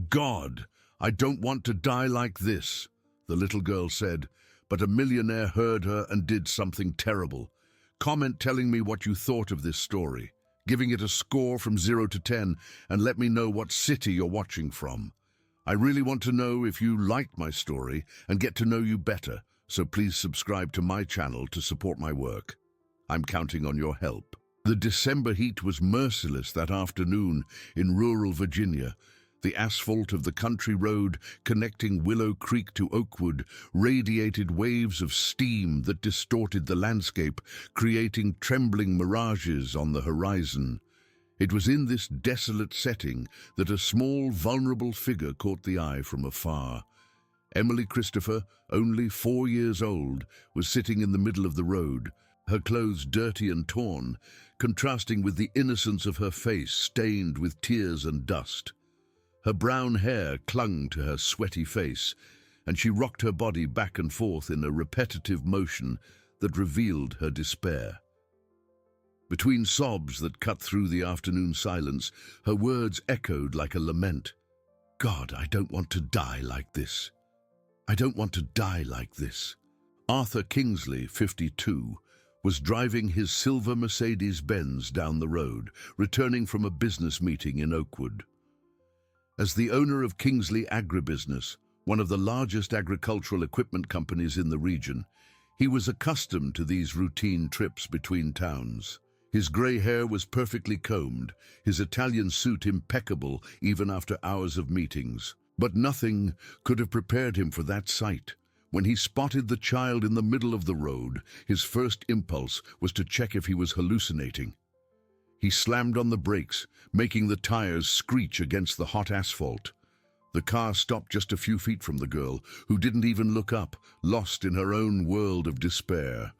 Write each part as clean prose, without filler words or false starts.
God, I don't want to die like this, the little girl said, but a millionaire heard her and did something terrible. Comment telling me what you thought of this story, giving it a score from 0 to 10, and let me know what city you're watching from. I really want to know if you liked my story and get to know you better, so please subscribe to my channel to support my work. I'm counting on your help. The December heat was merciless that afternoon in rural Virginia. The asphalt of the country road connecting Willow Creek to Oakwood radiated waves of steam that distorted the landscape, creating trembling mirages on the horizon. It was in this desolate setting that a small, vulnerable figure caught the eye from afar. Emily Christopher, only 4 years old, was sitting in the middle of the road, her clothes dirty and torn, contrasting with the innocence of her face stained with tears and dust. Her brown hair clung to her sweaty face, and she rocked her body back and forth in a repetitive motion that revealed her despair. Between sobs that cut through the afternoon silence, her words echoed like a lament. God, I don't want to die like this. I don't want to die like this. Arthur Kingsley, 52, was driving his silver Mercedes-Benz down the road, returning from a business meeting in Oakwood. As the owner of Kingsley Agribusiness, one of the largest agricultural equipment companies in the region, he was accustomed to these routine trips between towns. His grey hair was perfectly combed, his Italian suit impeccable even after hours of meetings. But nothing could have prepared him for that sight. When he spotted the child in the middle of the road, his first impulse was to check if he was hallucinating. He slammed on the brakes, making the tires screech against the hot asphalt. The car stopped just a few feet from the girl, who didn't even look up, lost in her own world of despair.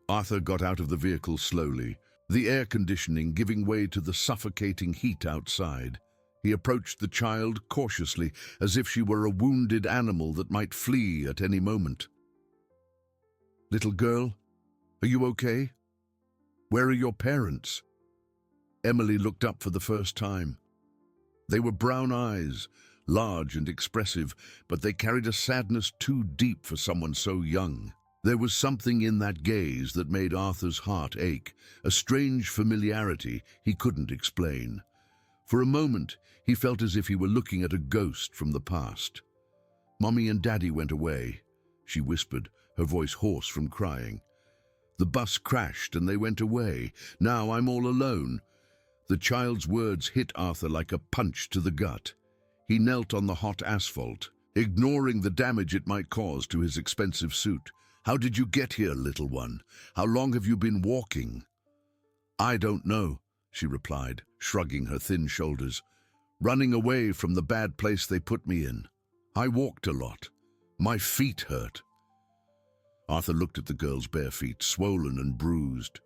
Arthur got out of the vehicle slowly, the air conditioning giving way to the suffocating heat outside. He approached the child cautiously, as if she were a wounded animal that might flee at any moment. "Little girl, are you okay? Where are your parents?" Emily looked up for the first time. They were brown eyes, large and expressive, but they carried a sadness too deep for someone so young. There was something in that gaze that made Arthur's heart ache, a strange familiarity he couldn't explain. For a moment, he felt as if he were looking at a ghost from the past. "Mommy and Daddy went away," she whispered, her voice hoarse from crying. "The bus crashed and they went away. Now I'm all alone." The child's words hit Arthur like a punch to the gut. He knelt on the hot asphalt, ignoring the damage it might cause to his expensive suit. "How did you get here, little one? How long have you been walking?" "I don't know," she replied, shrugging her thin shoulders. "Running away from the bad place they put me in. I walked a lot. My feet hurt." Arthur looked at the girl's bare feet, swollen and bruised.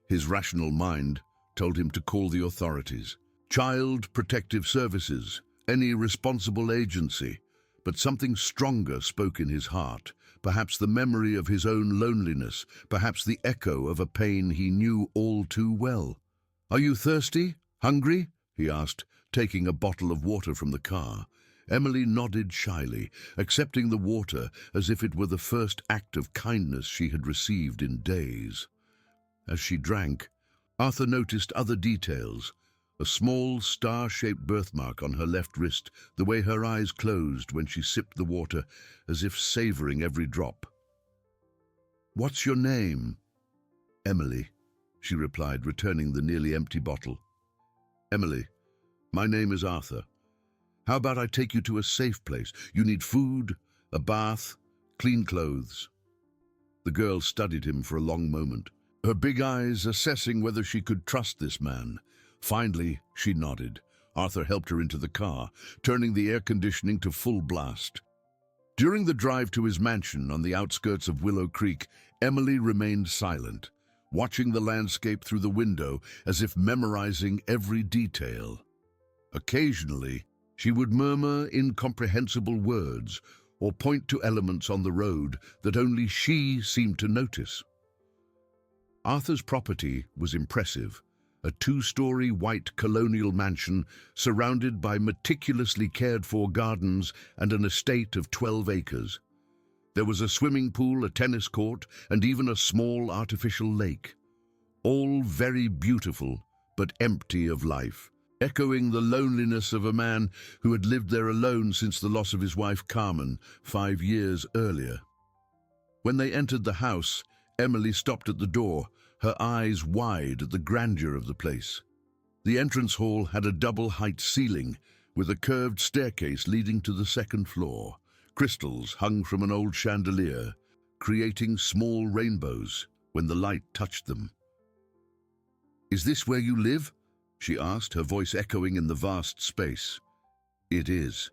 His rational mind told him to call the authorities. Child Protective Services, any responsible agency. But something stronger spoke in his heart, perhaps the memory of his own loneliness, perhaps the echo of a pain he knew all too well. "Are you thirsty? Hungry?" he asked, taking a bottle of water from the car. Emily nodded shyly, accepting the water as if it were the first act of kindness she had received in days. As she drank, Arthur noticed other details. A small, star-shaped birthmark on her left wrist, the way her eyes closed when she sipped the water, as if savoring every drop. "What's your name?" "Emily," she replied, returning the nearly empty bottle. "Emily, my name is Arthur. How about I take you to a safe place? You need food, a bath, clean clothes." The girl studied him for a long moment, her big eyes assessing whether she could trust this man. Finally, she nodded. Arthur helped her into the car, turning the air conditioning to full blast. During the drive to his mansion on the outskirts of Willow Creek, Emily remained silent, watching the landscape through the window as if memorizing every detail. Occasionally, she would murmur incomprehensible words or point to elements on the road that only she seemed to notice. Arthur's property was impressive, a two-story white colonial mansion surrounded by meticulously cared-for gardens and an estate of 12 acres. There was a swimming pool, a tennis court, and even a small artificial lake. All very beautiful, but empty of life, echoing the loneliness of a man who had lived there alone since the loss of his wife Carmen 5 years earlier. When they entered the house, Emily stopped at the door, her eyes wide at the grandeur of the place. The entrance hall had a double-height ceiling with a curved staircase leading to the second floor. Crystals hung from an old chandelier, creating small rainbows when the light touched them. "Is this where you live?" she asked, her voice echoing in the vast space. "It is.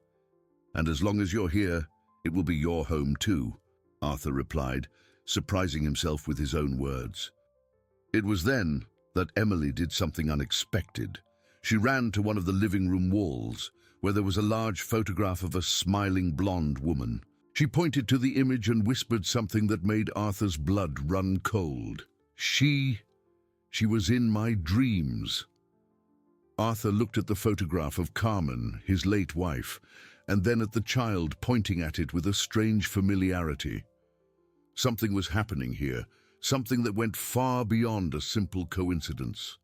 And as long as you're here, it will be your home too," Arthur replied, surprising himself with his own words. It was then that Emily did something unexpected. She ran to one of the living room walls, where there was a large photograph of a smiling blonde woman. She pointed to the image and whispered something that made Arthur's blood run cold. She was in my dreams." Arthur looked at the photograph of Carmen, his late wife, and then at the child pointing at it with a strange familiarity. Something was happening here, something that went far beyond a simple coincidence.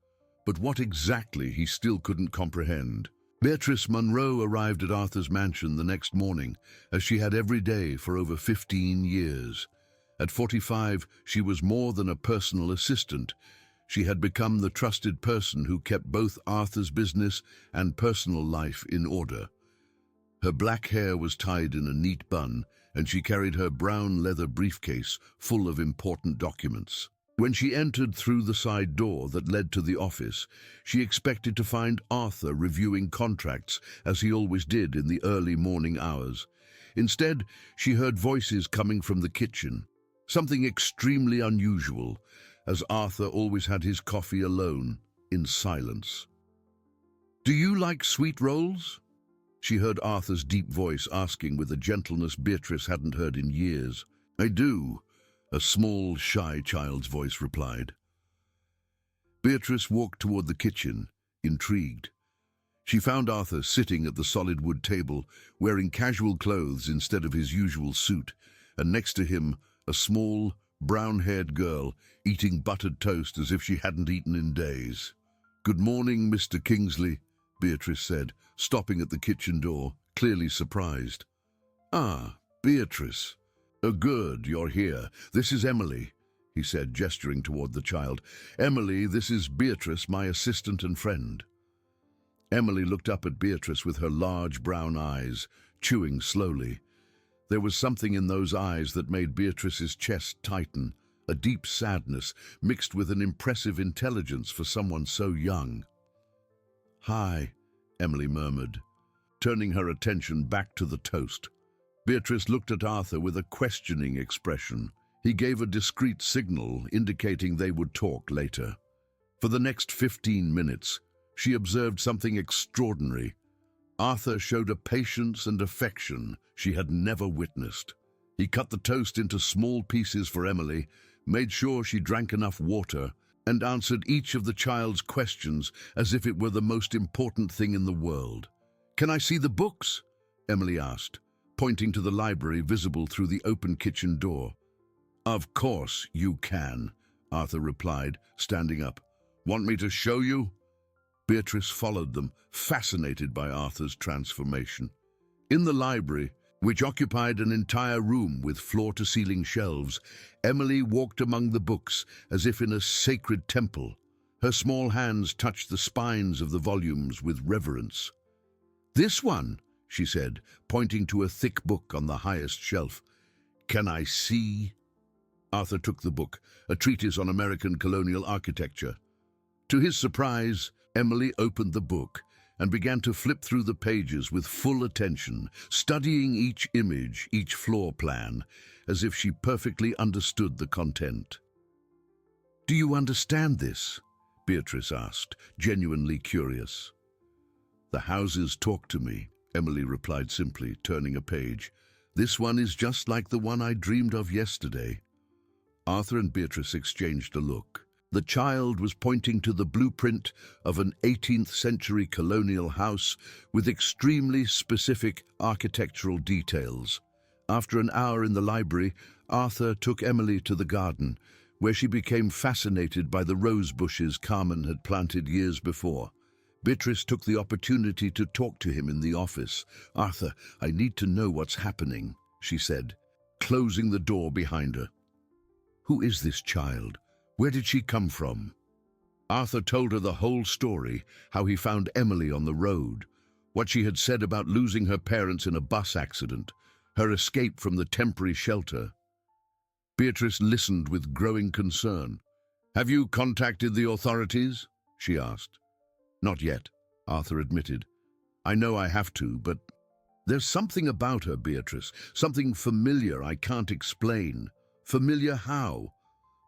But what exactly he still couldn't comprehend. Beatrice Monroe arrived at Arthur's mansion the next morning, as she had every day for over 15 years. At 45, she was more than a personal assistant. She had become the trusted person who kept both Arthur's business and personal life in order. Her black hair was tied in a neat bun, and she carried her brown leather briefcase full of important documents. When she entered through the side door that led to the office, she expected to find Arthur reviewing contracts, as he always did in the early morning hours. Instead, she heard voices coming from the kitchen, something extremely unusual, as Arthur always had his coffee alone, in silence. "Do you like sweet rolls?" She heard Arthur's deep voice asking with a gentleness Beatrice hadn't heard in years. "I do," a small, shy child's voice replied. Beatrice walked toward the kitchen, intrigued. She found Arthur sitting at the solid wood table, wearing casual clothes instead of his usual suit, and next to him, a small, brown-haired girl eating buttered toast as if she hadn't eaten in days. "Good morning, Mr. Kingsley," Beatrice said, stopping at the kitchen door, clearly surprised. "Ah, Beatrice. Oh, good, you're here. This is Emily," he said, gesturing toward the child. "Emily, this is Beatrice, my assistant and friend." Emily looked up at Beatrice with her large brown eyes, chewing slowly. There was something in those eyes that made Beatrice's chest tighten, a deep sadness mixed with an impressive intelligence for someone so young. "Hi," Emily murmured, turning her attention back to the toast. Beatrice looked at Arthur with a questioning expression. He gave a discreet signal indicating they would talk later. For the next 15 minutes, she observed something extraordinary. Arthur showed a patience and affection she had never witnessed. He cut the toast into small pieces for Emily, made sure she drank enough water, and answered each of the child's questions as if it were the most important thing in the world. "Can I see the books?" Emily asked, pointing to the library visible through the open kitchen door. "Of course you can," Arthur replied, standing up. "Want me to show you?" Beatrice followed them, fascinated by Arthur's transformation. In the library, which occupied an entire room with floor-to-ceiling shelves, Emily walked among the books as if in a sacred temple. Her small hands touched the spines of the volumes with reverence. "This one," she said, pointing to a thick book on the highest shelf. "Can I see?" Arthur took the book, a treatise on American colonial architecture. To his surprise, Emily opened the book and began to flip through the pages with full attention, studying each image, each floor plan, as if she perfectly understood the content. "Do you understand this?" Beatrice asked, genuinely curious. "The houses talk to me," Emily replied simply, turning a page. "This one is just like the one I dreamed of yesterday." Arthur and Beatrice exchanged a look. The child was pointing to the blueprint of an 18th century colonial house with extremely specific architectural details. After an hour in the library, Arthur took Emily to the garden, where she became fascinated by the rose bushes Carmen had planted years before. Beatrice took the opportunity to talk to him in the office. "Arthur, I need to know what's happening," she said, closing the door behind her. "Who is this child? Where did she come from?" Arthur told her the whole story, how he found Emily on the road, what she had said about losing her parents in a bus accident, her escape from the temporary shelter. Beatrice listened with growing concern. "Have you contacted the authorities?" she asked. "Not yet," Arthur admitted. "I know I have to, but there's something about her, Beatrice, something familiar I can't explain." "Familiar how?"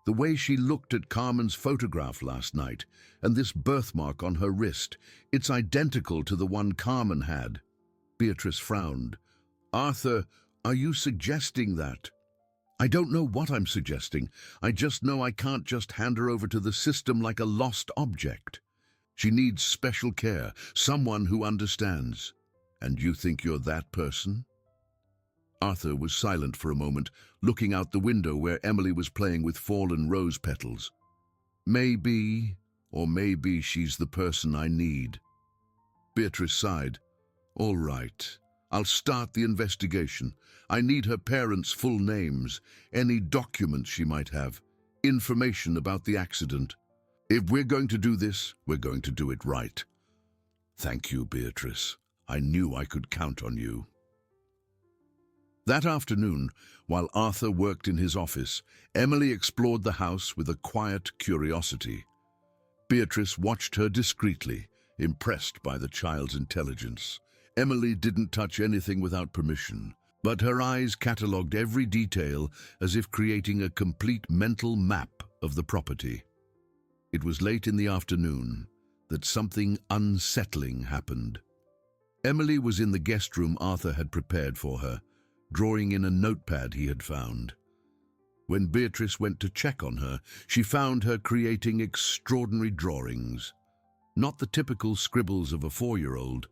"The way she looked at Carmen's photograph last night, and this birthmark on her wrist. It's identical to the one Carmen had." Beatrice frowned. "Arthur, are you suggesting that?" "I don't know what I'm suggesting. I just know I can't just hand her over to the system like a lost object. She needs special care, someone who understands." "And you think you're that person?" Arthur was silent for a moment, looking out the window where Emily was playing with fallen rose petals. "Maybe, or maybe she's the person I need." Beatrice sighed. "All right, I'll start the investigation. I need her parents' full names, any documents she might have, information about the accident. If we're going to do this, we're going to do it right." "Thank you, Beatrice. I knew I could count on you." That afternoon, while Arthur worked in his office, Emily explored the house with a quiet curiosity. Beatrice watched her discreetly, impressed by the child's intelligence. Emily didn't touch anything without permission, but her eyes catalogued every detail as if creating a complete mental map of the property. It was late in the afternoon that something unsettling happened. Emily was in the guest room Arthur had prepared for her, drawing in a notepad he had found. When Beatrice went to check on her, she found her creating extraordinary drawings. Not the typical scribbles of a 4-year-old,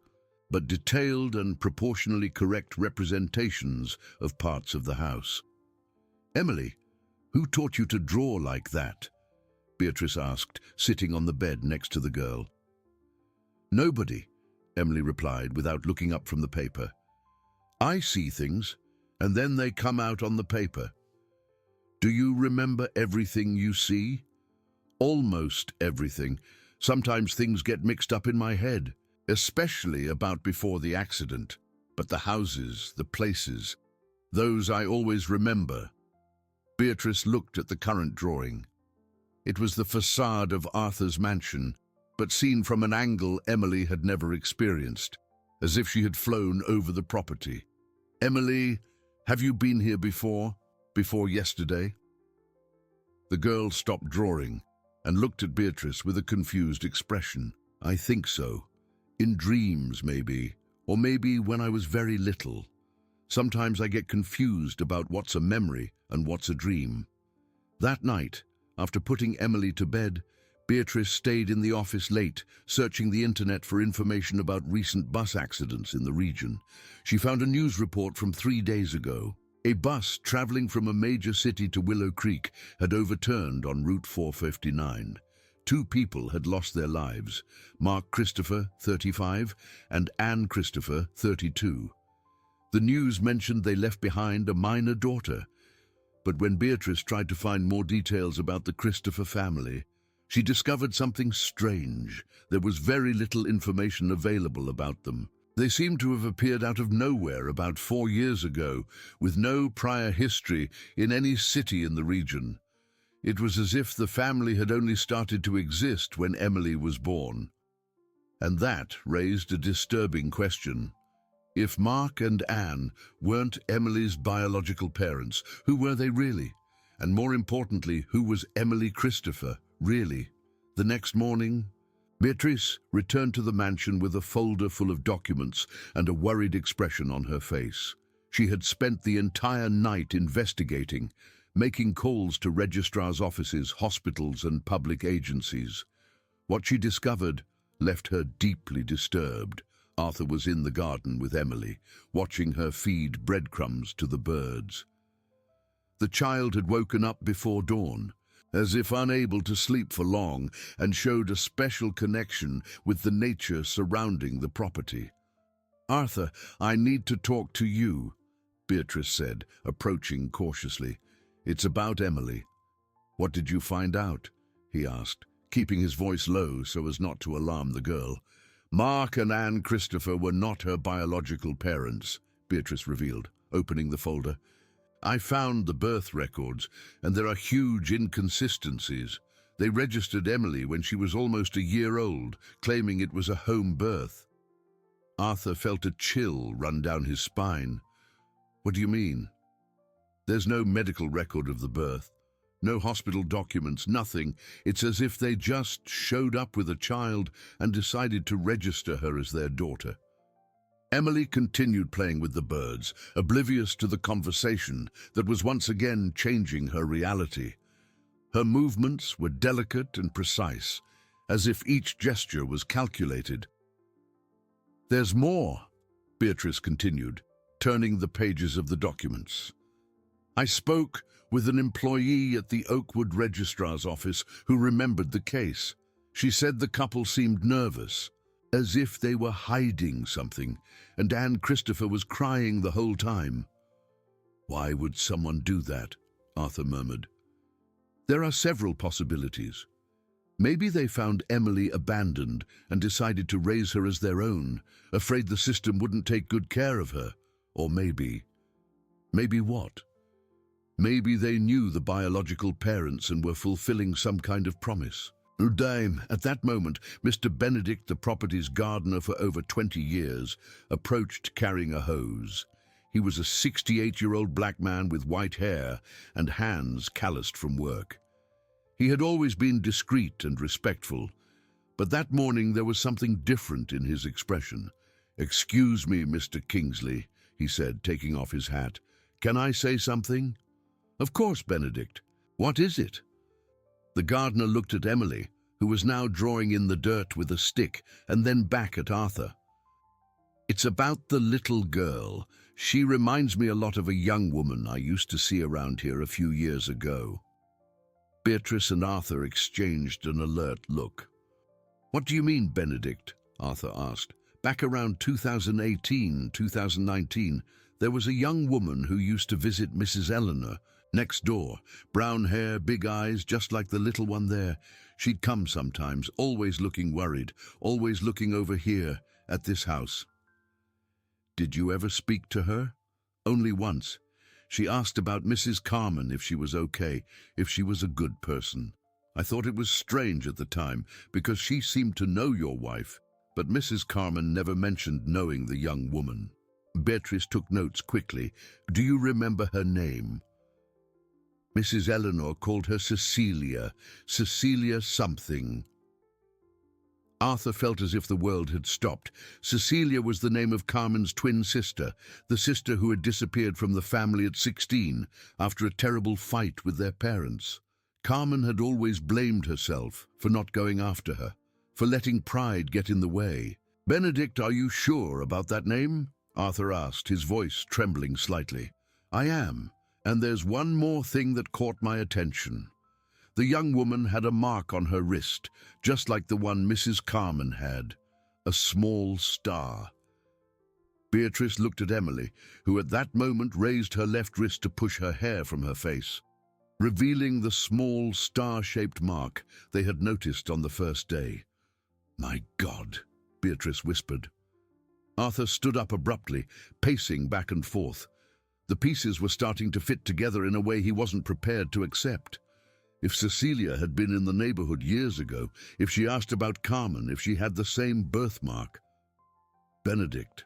but detailed and proportionally correct representations of parts of the house. "Emily, who taught you to draw like that?" Beatrice asked, sitting on the bed next to the girl. "Nobody," Emily replied without looking up from the paper. "I see things, and then they come out on the paper." "Do you remember everything you see?" "Almost everything. Sometimes things get mixed up in my head, especially about before the accident. But the houses, the places, those I always remember." Beatrice looked at the current drawing. It was the facade of Arthur's mansion, but seen from an angle Emily had never experienced, as if she had flown over the property. "Emily, have you been here before? Before yesterday?" The girl stopped drawing and looked at Beatrice with a confused expression. "I think so. In dreams, maybe, or maybe when I was very little. Sometimes I get confused about what's a memory and what's a dream." That night, after putting Emily to bed, Beatrice stayed in the office late, searching the internet for information about recent bus accidents in the region. She found a news report from 3 days ago. A bus traveling from a major city to Willow Creek had overturned on Route 459. 2 people had lost their lives, Mark Christopher, 35, and Anne Christopher, 32. The news mentioned they left behind a minor daughter. But when Beatrice tried to find more details about the Christopher family, she discovered something strange. There was very little information available about them. They seemed to have appeared out of nowhere about 4 years ago, with no prior history in any city in the region. It was as if the family had only started to exist when Emily was born. And that raised a disturbing question. If Mark and Anne weren't Emily's biological parents, who were they really? And more importantly, who was Emily Christopher really? The next morning, Beatrice returned to the mansion with a folder full of documents and a worried expression on her face. She had spent the entire night investigating, making calls to registrars' offices, hospitals, and public agencies. What she discovered left her deeply disturbed. Arthur was in the garden with Emily, watching her feed breadcrumbs to the birds. The child had woken up before dawn, as if unable to sleep for long, and showed a special connection with the nature surrounding the property. "Arthur, I need to talk to you," Beatrice said, approaching cautiously. "It's about Emily." "What did you find out?" he asked, keeping his voice low so as not to alarm the girl. "Mark and Anne Christopher were not her biological parents," Beatrice revealed, opening the folder. "I found the birth records, and there are huge inconsistencies. They registered Emily when she was almost a year old, claiming it was a home birth." Arthur felt a chill run down his spine. "What do you mean?" "There's no medical record of the birth. No hospital documents, nothing. It's as if they just showed up with a child and decided to register her as their daughter." Emily continued playing with the birds, oblivious to the conversation that was once again changing her reality. Her movements were delicate and precise, as if each gesture was calculated. "There's more," Beatrice continued, turning the pages of the documents. "I spoke with an employee at the Oakwood Registrar's office who remembered the case. She said the couple seemed nervous, as if they were hiding something, and Anne Christopher was crying the whole time." "Why would someone do that?" Arthur murmured. "There are several possibilities. Maybe they found Emily abandoned and decided to raise her as their own, afraid the system wouldn't take good care of her. Or maybe what? Maybe they knew the biological parents and were fulfilling some kind of promise." At that moment, Mr. Benedict, the property's gardener for over 20 years, approached carrying a hose. He was a 68-year-old black man with white hair and hands calloused from work. He had always been discreet and respectful, but that morning there was something different in his expression. "Excuse me, Mr. Kingsley," he said, taking off his hat. "Can I say something?" "Of course, Benedict. What is it?" The gardener looked at Emily, who was now drawing in the dirt with a stick, and then back at Arthur. "It's about the little girl. She reminds me a lot of a young woman I used to see around here a few years ago." Beatrice and Arthur exchanged an alert look. "What do you mean, Benedict?" Arthur asked. "Back around 2018, 2019, there was a young woman who used to visit Mrs. Eleanor next door. Brown hair, big eyes, just like the little one there. She'd come sometimes, always looking worried, always looking over here, at this house." "Did you ever speak to her?" "Only once. She asked about Mrs. Carmen, if she was okay, if she was a good person. I thought it was strange at the time, because she seemed to know your wife, but Mrs. Carmen never mentioned knowing the young woman." Beatrice took notes quickly. "Do you remember her name?" "Mrs. Eleanor called her Cecilia something." Arthur felt as if the world had stopped. Cecilia was the name of Carmen's twin sister, the sister who had disappeared from the family at 16 after a terrible fight with their parents. Carmen had always blamed herself for not going after her, for letting pride get in the way. "Benedict, are you sure about that name?" Arthur asked, his voice trembling slightly. "I am. And there's one more thing that caught my attention. The young woman had a mark on her wrist, just like the one Mrs. Carmen had. A small star." Beatrice looked at Emily, who at that moment raised her left wrist to push her hair from her face, revealing the small star-shaped mark they had noticed on the first day. "My God," Beatrice whispered. Arthur stood up abruptly, pacing back and forth. The pieces were starting to fit together in a way he wasn't prepared to accept. If Cecilia had been in the neighborhood years ago, if she asked about Carmen, if she had the same birthmark. "Benedict,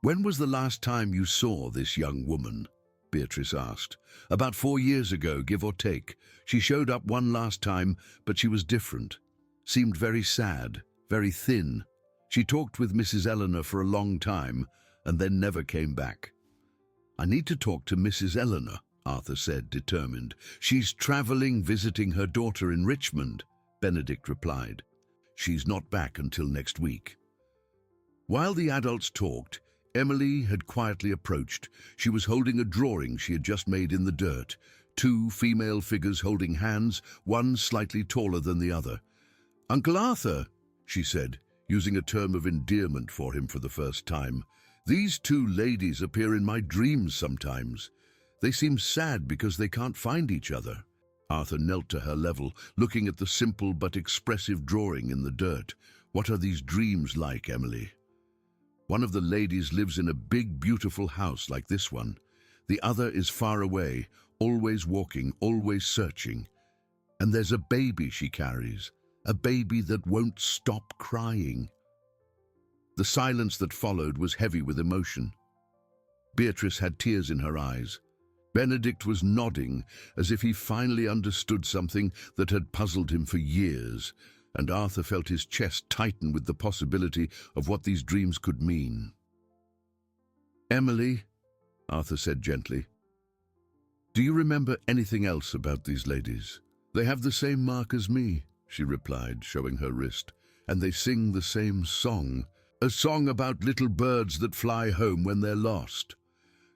when was the last time you saw this young woman?" Beatrice asked. "About 4 years ago, give or take. She showed up one last time, but she was different. Seemed very sad, very thin. She talked with Mrs. Eleanor for a long time, and then never came back." "I need to talk to Mrs. Eleanor," Arthur said, determined. She's traveling, visiting her daughter in Richmond, Benedict replied. She's not back until next week. While the adults talked, Emily had quietly approached. She was holding a drawing she had just made in the dirt. Two female figures holding hands, one slightly taller than the other. "Uncle Arthur," she said, using a term of endearment for him for the first time. "These two ladies appear in my dreams sometimes. They seem sad because they can't find each other." Arthur knelt to her level, looking at the simple but expressive drawing in the dirt. "What are these dreams like, Emily?" "One of the ladies lives in a big, beautiful house like this one. The other is far away, always walking, always searching. And there's a baby she carries, a baby that won't stop crying." The silence that followed was heavy with emotion. Beatrice had tears in her eyes. Benedict was nodding, as if he finally understood something that had puzzled him for years, and Arthur felt his chest tighten with the possibility of what these dreams could mean. "Emily," Arthur said gently, "do you remember anything else about these ladies?" "They have the same mark as me," she replied, showing her wrist, "and they sing the same song, a song about little birds that fly home when they're lost.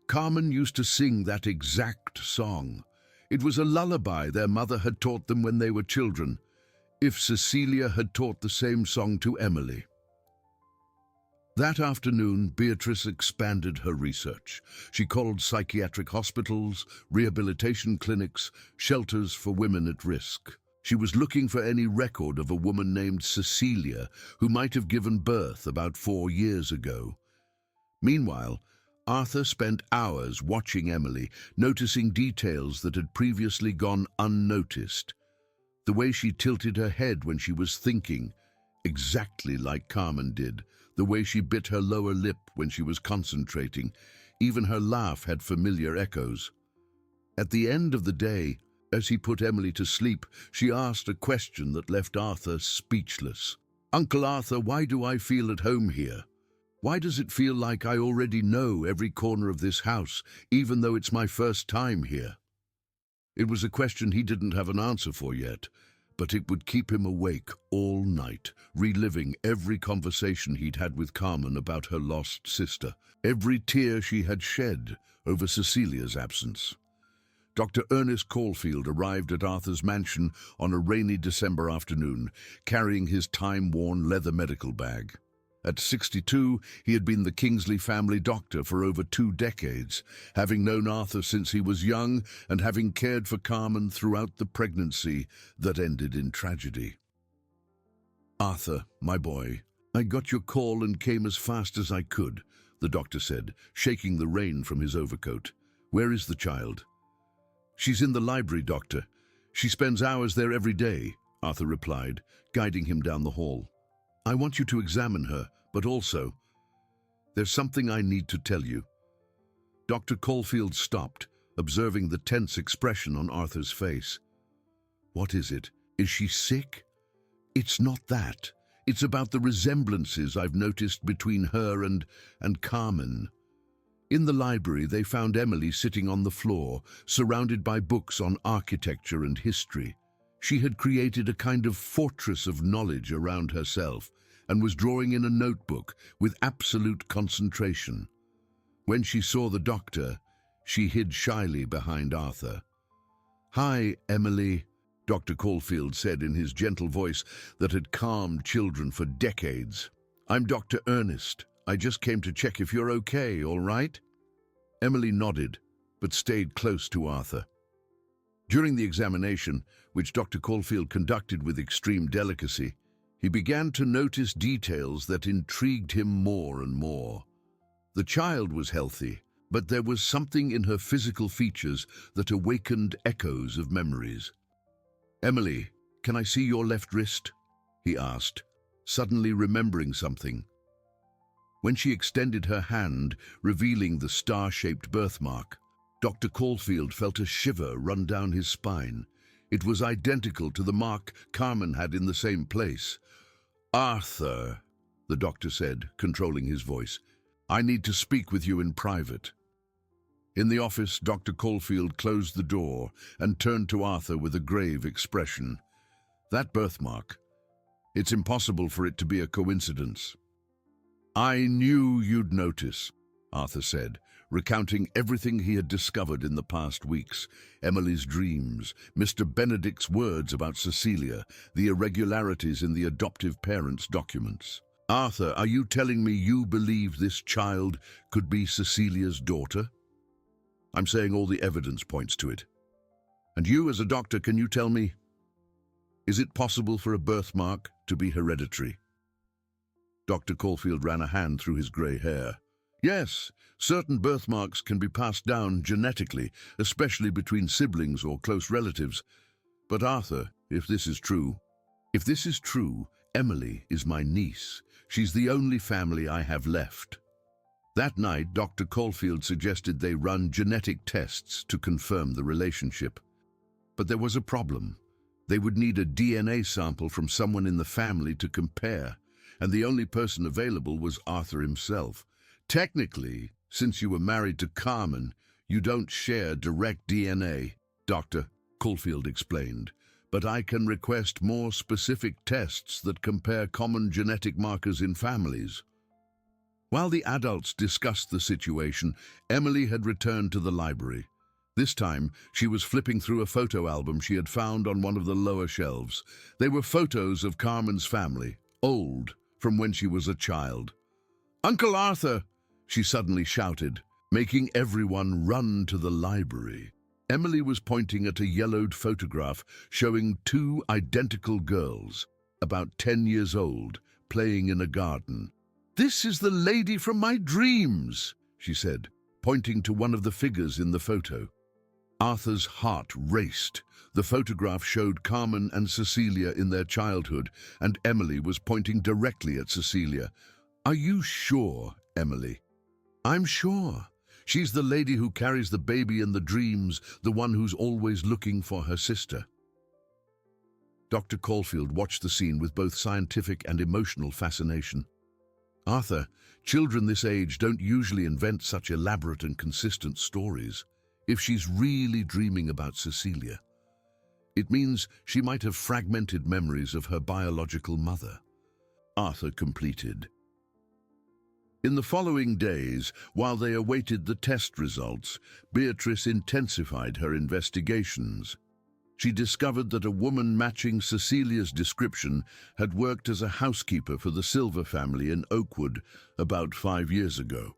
Carmen used to sing that exact song. It was a lullaby their mother had taught them when they were children. If Cecilia had taught the same song to Emily." That afternoon, Beatrice expanded her research. She called psychiatric hospitals, rehabilitation clinics, shelters for women at risk. She was looking for any record of a woman named Cecilia who might have given birth about 4 years ago. Meanwhile, Arthur spent hours watching Emily, noticing details that had previously gone unnoticed. The way she tilted her head when she was thinking, exactly like Carmen did. The way she bit her lower lip when she was concentrating. Even her laugh had familiar echoes. At the end of the day, as he put Emily to sleep, she asked a question that left Arthur speechless. "Uncle Arthur, why do I feel at home here? Why does it feel like I already know every corner of this house, even though it's my first time here?" It was a question he didn't have an answer for yet, but it would keep him awake all night, reliving every conversation he'd had with Carmen about her lost sister, every tear she had shed over Cecilia's absence. Dr. Ernest Caulfield arrived at Arthur's mansion on a rainy December afternoon, carrying his time-worn leather medical bag. At 62, he had been the Kingsley family doctor for over 2 decades, having known Arthur since he was young and having cared for Carmen throughout the pregnancy that ended in tragedy. "Arthur, my boy, I got your call and came as fast as I could," the doctor said, shaking the rain from his overcoat. "Where is the child?" "She's in the library, doctor. She spends hours there every day," Arthur replied, guiding him down the hall. "I want you to examine her, but also, there's something I need to tell you." Dr. Caulfield stopped, observing the tense expression on Arthur's face. "What is it? Is she sick?" "It's not that. It's about the resemblances I've noticed between her and Carmen." In the library, they found Emily sitting on the floor, surrounded by books on architecture and history. She had created a kind of fortress of knowledge around herself and was drawing in a notebook with absolute concentration. When she saw the doctor, she hid shyly behind Arthur. "Hi, Emily," Dr. Caulfield said in his gentle voice that had calmed children for decades. "I'm Dr. Ernest. I just came to check if you're okay, all right?" Emily nodded, but stayed close to Arthur. During the examination, which Dr. Caulfield conducted with extreme delicacy, he began to notice details that intrigued him more and more. The child was healthy, but there was something in her physical features that awakened echoes of memories. "Emily, can I see your left wrist?" he asked, suddenly remembering something. When she extended her hand, revealing the star-shaped birthmark, Dr. Caulfield felt a shiver run down his spine. It was identical to the mark Carmen had in the same place. "Arthur," the doctor said, controlling his voice, "I need to speak with you in private." In the office, Dr. Caulfield closed the door and turned to Arthur with a grave expression. That birthmark. It's impossible for it to be a coincidence. I knew you'd notice, Arthur said, recounting everything he had discovered in the past weeks. Emily's dreams, Mr. Benedict's words about Cecilia, the irregularities in the adoptive parents' documents. Arthur, are you telling me you believe this child could be Cecilia's daughter? I'm saying all the evidence points to it. And you, as a doctor, can you tell me, is it possible for a birthmark to be hereditary? Dr. Caulfield ran a hand through his grey hair. Yes, certain birthmarks can be passed down genetically, especially between siblings or close relatives. But Arthur, if this is true, Emily is my niece. She's the only family I have left. That night, Dr. Caulfield suggested they run genetic tests to confirm the relationship. But there was a problem. They would need a DNA sample from someone in the family to compare, and the only person available was Arthur himself. Technically, since you were married to Carmen, you don't share direct DNA, Dr. Caulfield explained, but I can request more specific tests that compare common genetic markers in families. While the adults discussed the situation, Emily had returned to the library. This time, she was flipping through a photo album she had found on one of the lower shelves. They were photos of Carmen's family, old, from when she was a child. "Uncle Arthur!" she suddenly shouted, making everyone run to the library. Emily was pointing at a yellowed photograph showing two identical girls, about 10 years old, playing in a garden. "This is the lady from my dreams," she said, pointing to one of the figures in the photo. Arthur's heart raced. The photograph showed Carmen and Cecilia in their childhood, and Emily was pointing directly at Cecilia. "Are you sure, Emily?" "I'm sure. She's the lady who carries the baby in the dreams, the one who's always looking for her sister." Dr. Caulfield watched the scene with both scientific and emotional fascination. "Arthur, children this age don't usually invent such elaborate and consistent stories. If she's really dreaming about Cecilia, it means she might have fragmented memories of her biological mother," Arthur completed. In the following days, while they awaited the test results, Beatrice intensified her investigations. She discovered that a woman matching Cecilia's description had worked as a housekeeper for the Silver family in Oakwood about 5 years ago.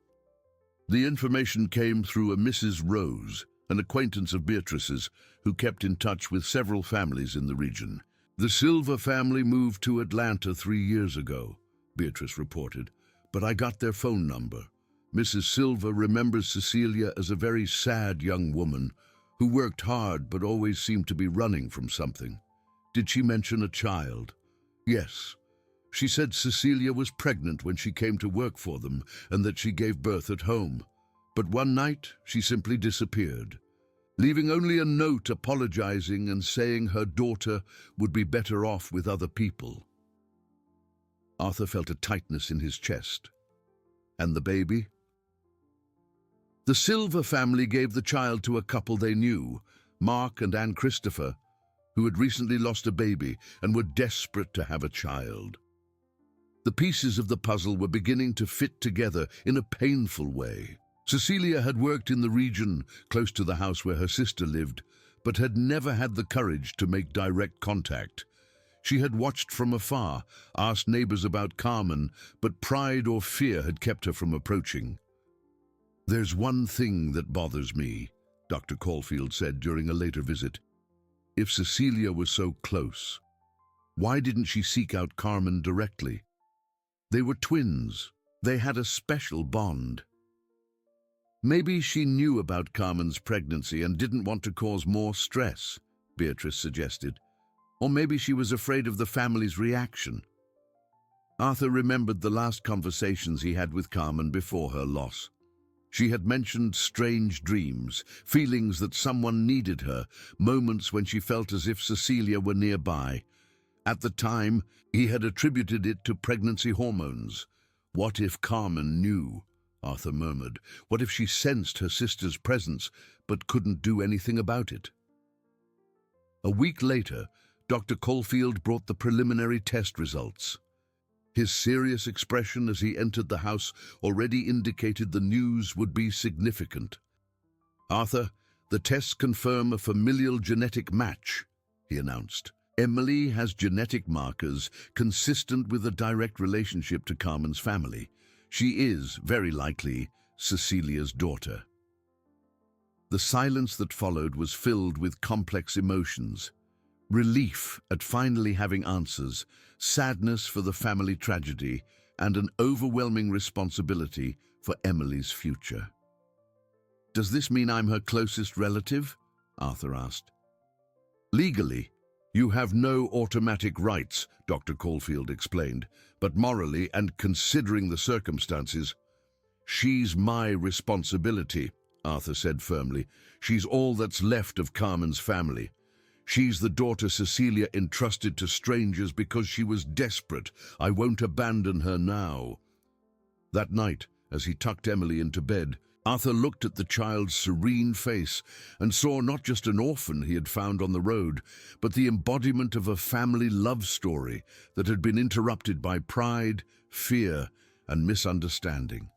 The information came through a Mrs. Rose, an acquaintance of Beatrice's, who kept in touch with several families in the region. "The Silver family moved to Atlanta 3 years ago," Beatrice reported, "but I got their phone number. Mrs. Silver remembers Cecilia as a very sad young woman who worked hard but always seemed to be running from something. Did she mention a child?" "Yes. She said Cecilia was pregnant when she came to work for them and that she gave birth at home. But one night she simply disappeared, leaving only a note apologizing and saying her daughter would be better off with other people." Arthur felt a tightness in his chest. "And the baby?" "The Silver family gave the child to a couple they knew, Mark and Anne Christopher, who had recently lost a baby and were desperate to have a child." The pieces of the puzzle were beginning to fit together in a painful way. Cecilia had worked in the region close to the house where her sister lived, but had never had the courage to make direct contact. She had watched from afar, asked neighbors about Carmen, but pride or fear had kept her from approaching. "There's one thing that bothers me," Dr. Caulfield said during a later visit. "If Cecilia was so close, why didn't she seek out Carmen directly? They were twins. They had a special bond." "Maybe she knew about Carmen's pregnancy and didn't want to cause more stress," Beatrice suggested. "Or maybe she was afraid of the family's reaction." Arthur remembered the last conversations he had with Carmen before her loss. She had mentioned strange dreams, feelings that someone needed her, moments when she felt as if Cecilia were nearby. At the time, he had attributed it to pregnancy hormones. What if Carmen knew? Arthur murmured. What if she sensed her sister's presence but couldn't do anything about it? A week later, Dr. Caulfield brought the preliminary test results. His serious expression as he entered the house already indicated the news would be significant. "Arthur, the tests confirm a familial genetic match," he announced. "Emily has genetic markers consistent with a direct relationship to Carmen's family. She is, very likely, Cecilia's daughter." The silence that followed was filled with complex emotions. Relief at finally having answers, sadness for the family tragedy, and an overwhelming responsibility for Emily's future. "Does this mean I'm her closest relative?" Arthur asked. "Legally, you have no automatic rights," Dr. Caulfield explained, "but morally and considering the circumstances, she's my responsibility," Arthur said firmly. "She's all that's left of Carmen's family. She's the daughter Cecilia entrusted to strangers because she was desperate. I won't abandon her now." That night, as he tucked Emily into bed, Arthur looked at the child's serene face and saw not just an orphan he had found on the road, but the embodiment of a family love story that had been interrupted by pride, fear, and misunderstanding.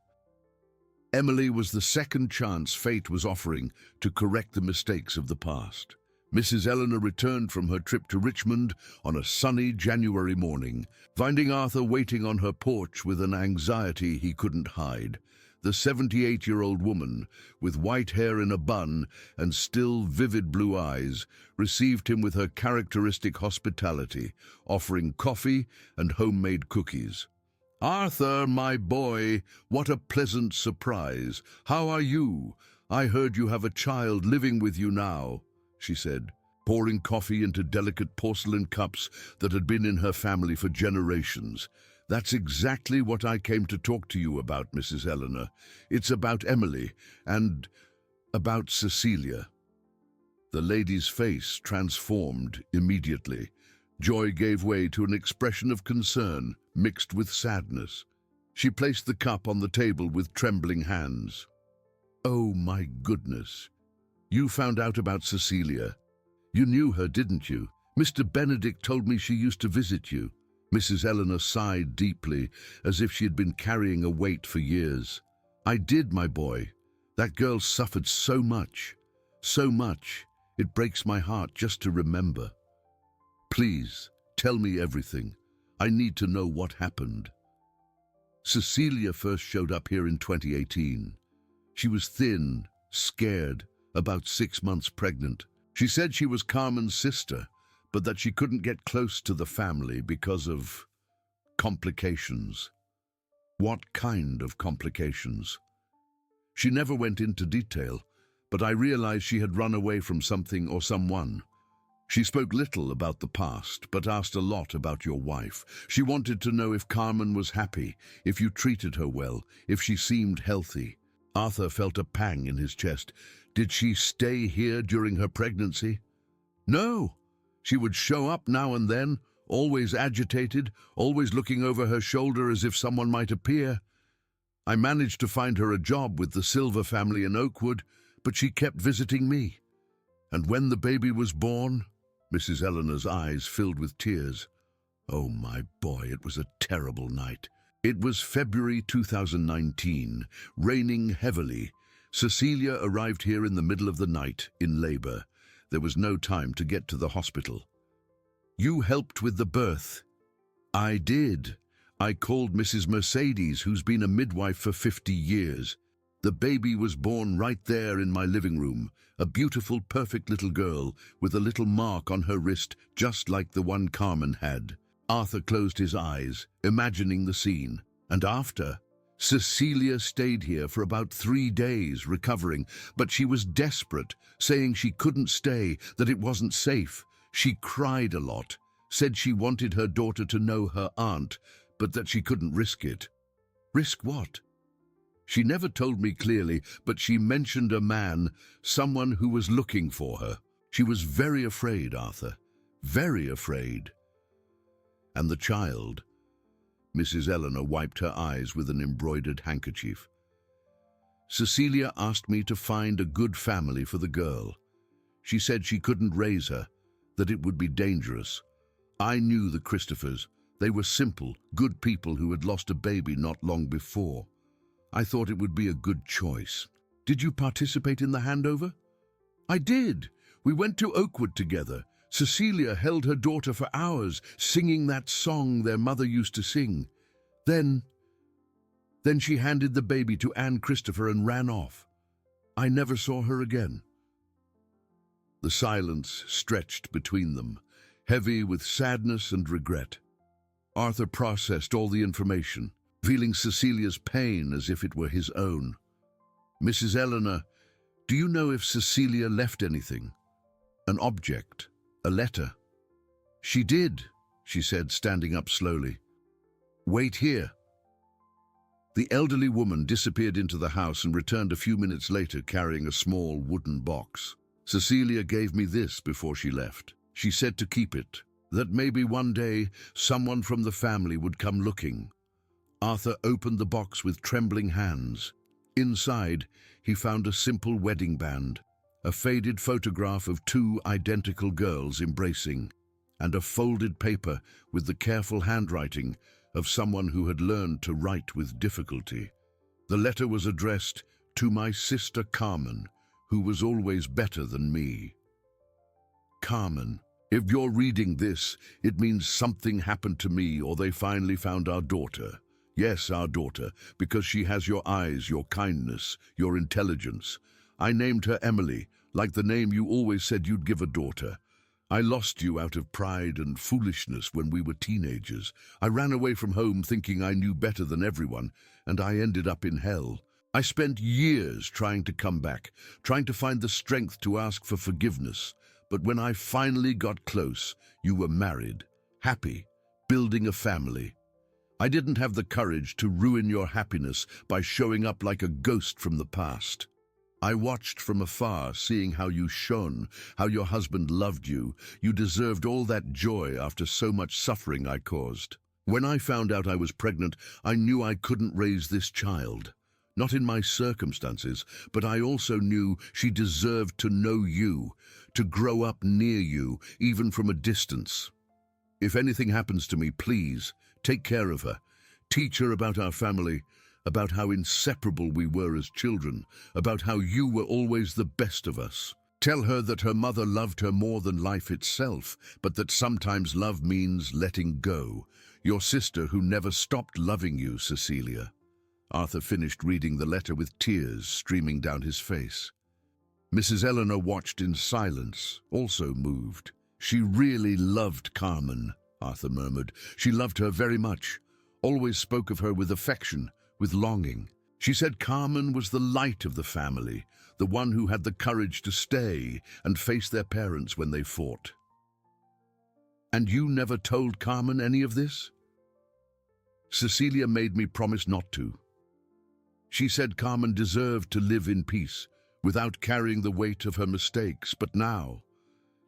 Emily was the second chance fate was offering to correct the mistakes of the past. Mrs. Eleanor returned from her trip to Richmond on a sunny January morning, finding Arthur waiting on her porch with an anxiety he couldn't hide. The 78-year-old woman, with white hair in a bun and still vivid blue eyes, received him with her characteristic hospitality, offering coffee and homemade cookies. "Arthur, my boy, what a pleasant surprise. How are you? I heard you have a child living with you now," she said, pouring coffee into delicate porcelain cups that had been in her family for generations. "That's exactly what I came to talk to you about, Mrs. Eleanor. It's about Emily and about Cecilia." The lady's face transformed immediately. Joy gave way to an expression of concern mixed with sadness. She placed the cup on the table with trembling hands. "Oh, my goodness. You found out about Cecilia. You knew her, didn't you? Mr. Benedict told me she used to visit you." Mrs. Eleanor sighed deeply, as if she had been carrying a weight for years. "I did, my boy. That girl suffered so much. So much. It breaks my heart just to remember. Please, tell me everything. I need to know what happened." Cecilia first showed up here in 2018. She was thin, scared, about 6 months pregnant. She said she was Carmen's sister, but that she couldn't get close to the family because of complications. What kind of complications? She never went into detail, but I realized she had run away from something or someone. She spoke little about the past, but asked a lot about your wife. She wanted to know if Carmen was happy, if you treated her well, if she seemed healthy. Arthur felt a pang in his chest. Did she stay here during her pregnancy? No. She would show up now and then, always agitated, always looking over her shoulder as if someone might appear. I managed to find her a job with the Silver family in Oakwood, but she kept visiting me. And when the baby was born, Mrs. Eleanor's eyes filled with tears. Oh, my boy, it was a terrible night. It was February 2019, raining heavily. Cecilia arrived here in the middle of the night, in labor. There was no time to get to the hospital. You helped with the birth. I did. I called Mrs. Mercedes, who's been a midwife for 50 years. The baby was born right there in my living room, a beautiful, perfect little girl with a little mark on her wrist, just like the one Carmen had. Arthur closed his eyes, imagining the scene. And after, Cecilia stayed here for about 3 days recovering, but she was desperate, saying she couldn't stay, that it wasn't safe. She cried a lot, said she wanted her daughter to know her aunt, but that she couldn't risk it. Risk what? She never told me clearly, but she mentioned a man, someone who was looking for her. She was very afraid, Arthur, very afraid. And the child? Mrs. Eleanor wiped her eyes with an embroidered handkerchief. Cecilia asked me to find a good family for the girl. She said she couldn't raise her, that it would be dangerous. I knew the Christophers. They were simple, good people who had lost a baby not long before. I thought it would be a good choice. Did you participate in the handover? I did. We went to Oakwood together. Cecilia held her daughter for hours, singing that song their mother used to sing. Then she handed the baby to Anne Christopher and ran off. I never saw her again. The silence stretched between them, heavy with sadness and regret. Arthur processed all the information, feeling Cecilia's pain as if it were his own. Mrs. Eleanor, do you know if Cecilia left anything? An object? A letter? She did, she said, standing up slowly. Wait here. The elderly woman disappeared into the house and returned a few minutes later carrying a small wooden box. Cecilia gave me this before she left. She said to keep it, that maybe one day someone from the family would come looking. Arthur opened the box with trembling hands. Inside, he found a simple wedding band, a faded photograph of two identical girls embracing, and a folded paper with the careful handwriting of someone who had learned to write with difficulty. The letter was addressed to my sister Carmen, who was always better than me. Carmen, if you're reading this, it means something happened to me or they finally found our daughter. Yes, our daughter, because she has your eyes, your kindness, your intelligence. I named her Emily, like the name you always said you'd give a daughter. I lost you out of pride and foolishness when we were teenagers. I ran away from home thinking I knew better than everyone, and I ended up in hell. I spent years trying to come back, trying to find the strength to ask for forgiveness. But when I finally got close, you were married, happy, building a family. I didn't have the courage to ruin your happiness by showing up like a ghost from the past. I watched from afar, seeing how you shone, how your husband loved you. You deserved all that joy after so much suffering I caused. When I found out I was pregnant, I knew I couldn't raise this child. Not in my circumstances, but I also knew she deserved to know you, to grow up near you, even from a distance. If anything happens to me, please, take care of her. Teach her about our family, about how inseparable we were as children, about how you were always the best of us. Tell her that her mother loved her more than life itself, but that sometimes love means letting go. Your sister who never stopped loving you, Cecilia. Arthur finished reading the letter with tears streaming down his face. Mrs. Eleanor watched in silence, also moved. She really loved Carmen, Arthur murmured. She loved her very much, always spoke of her with affection, with longing. She said Carmen was the light of the family, the one who had the courage to stay and face their parents when they fought. And you never told Carmen any of this? Cecilia made me promise not to. She said Carmen deserved to live in peace, without carrying the weight of her mistakes. But now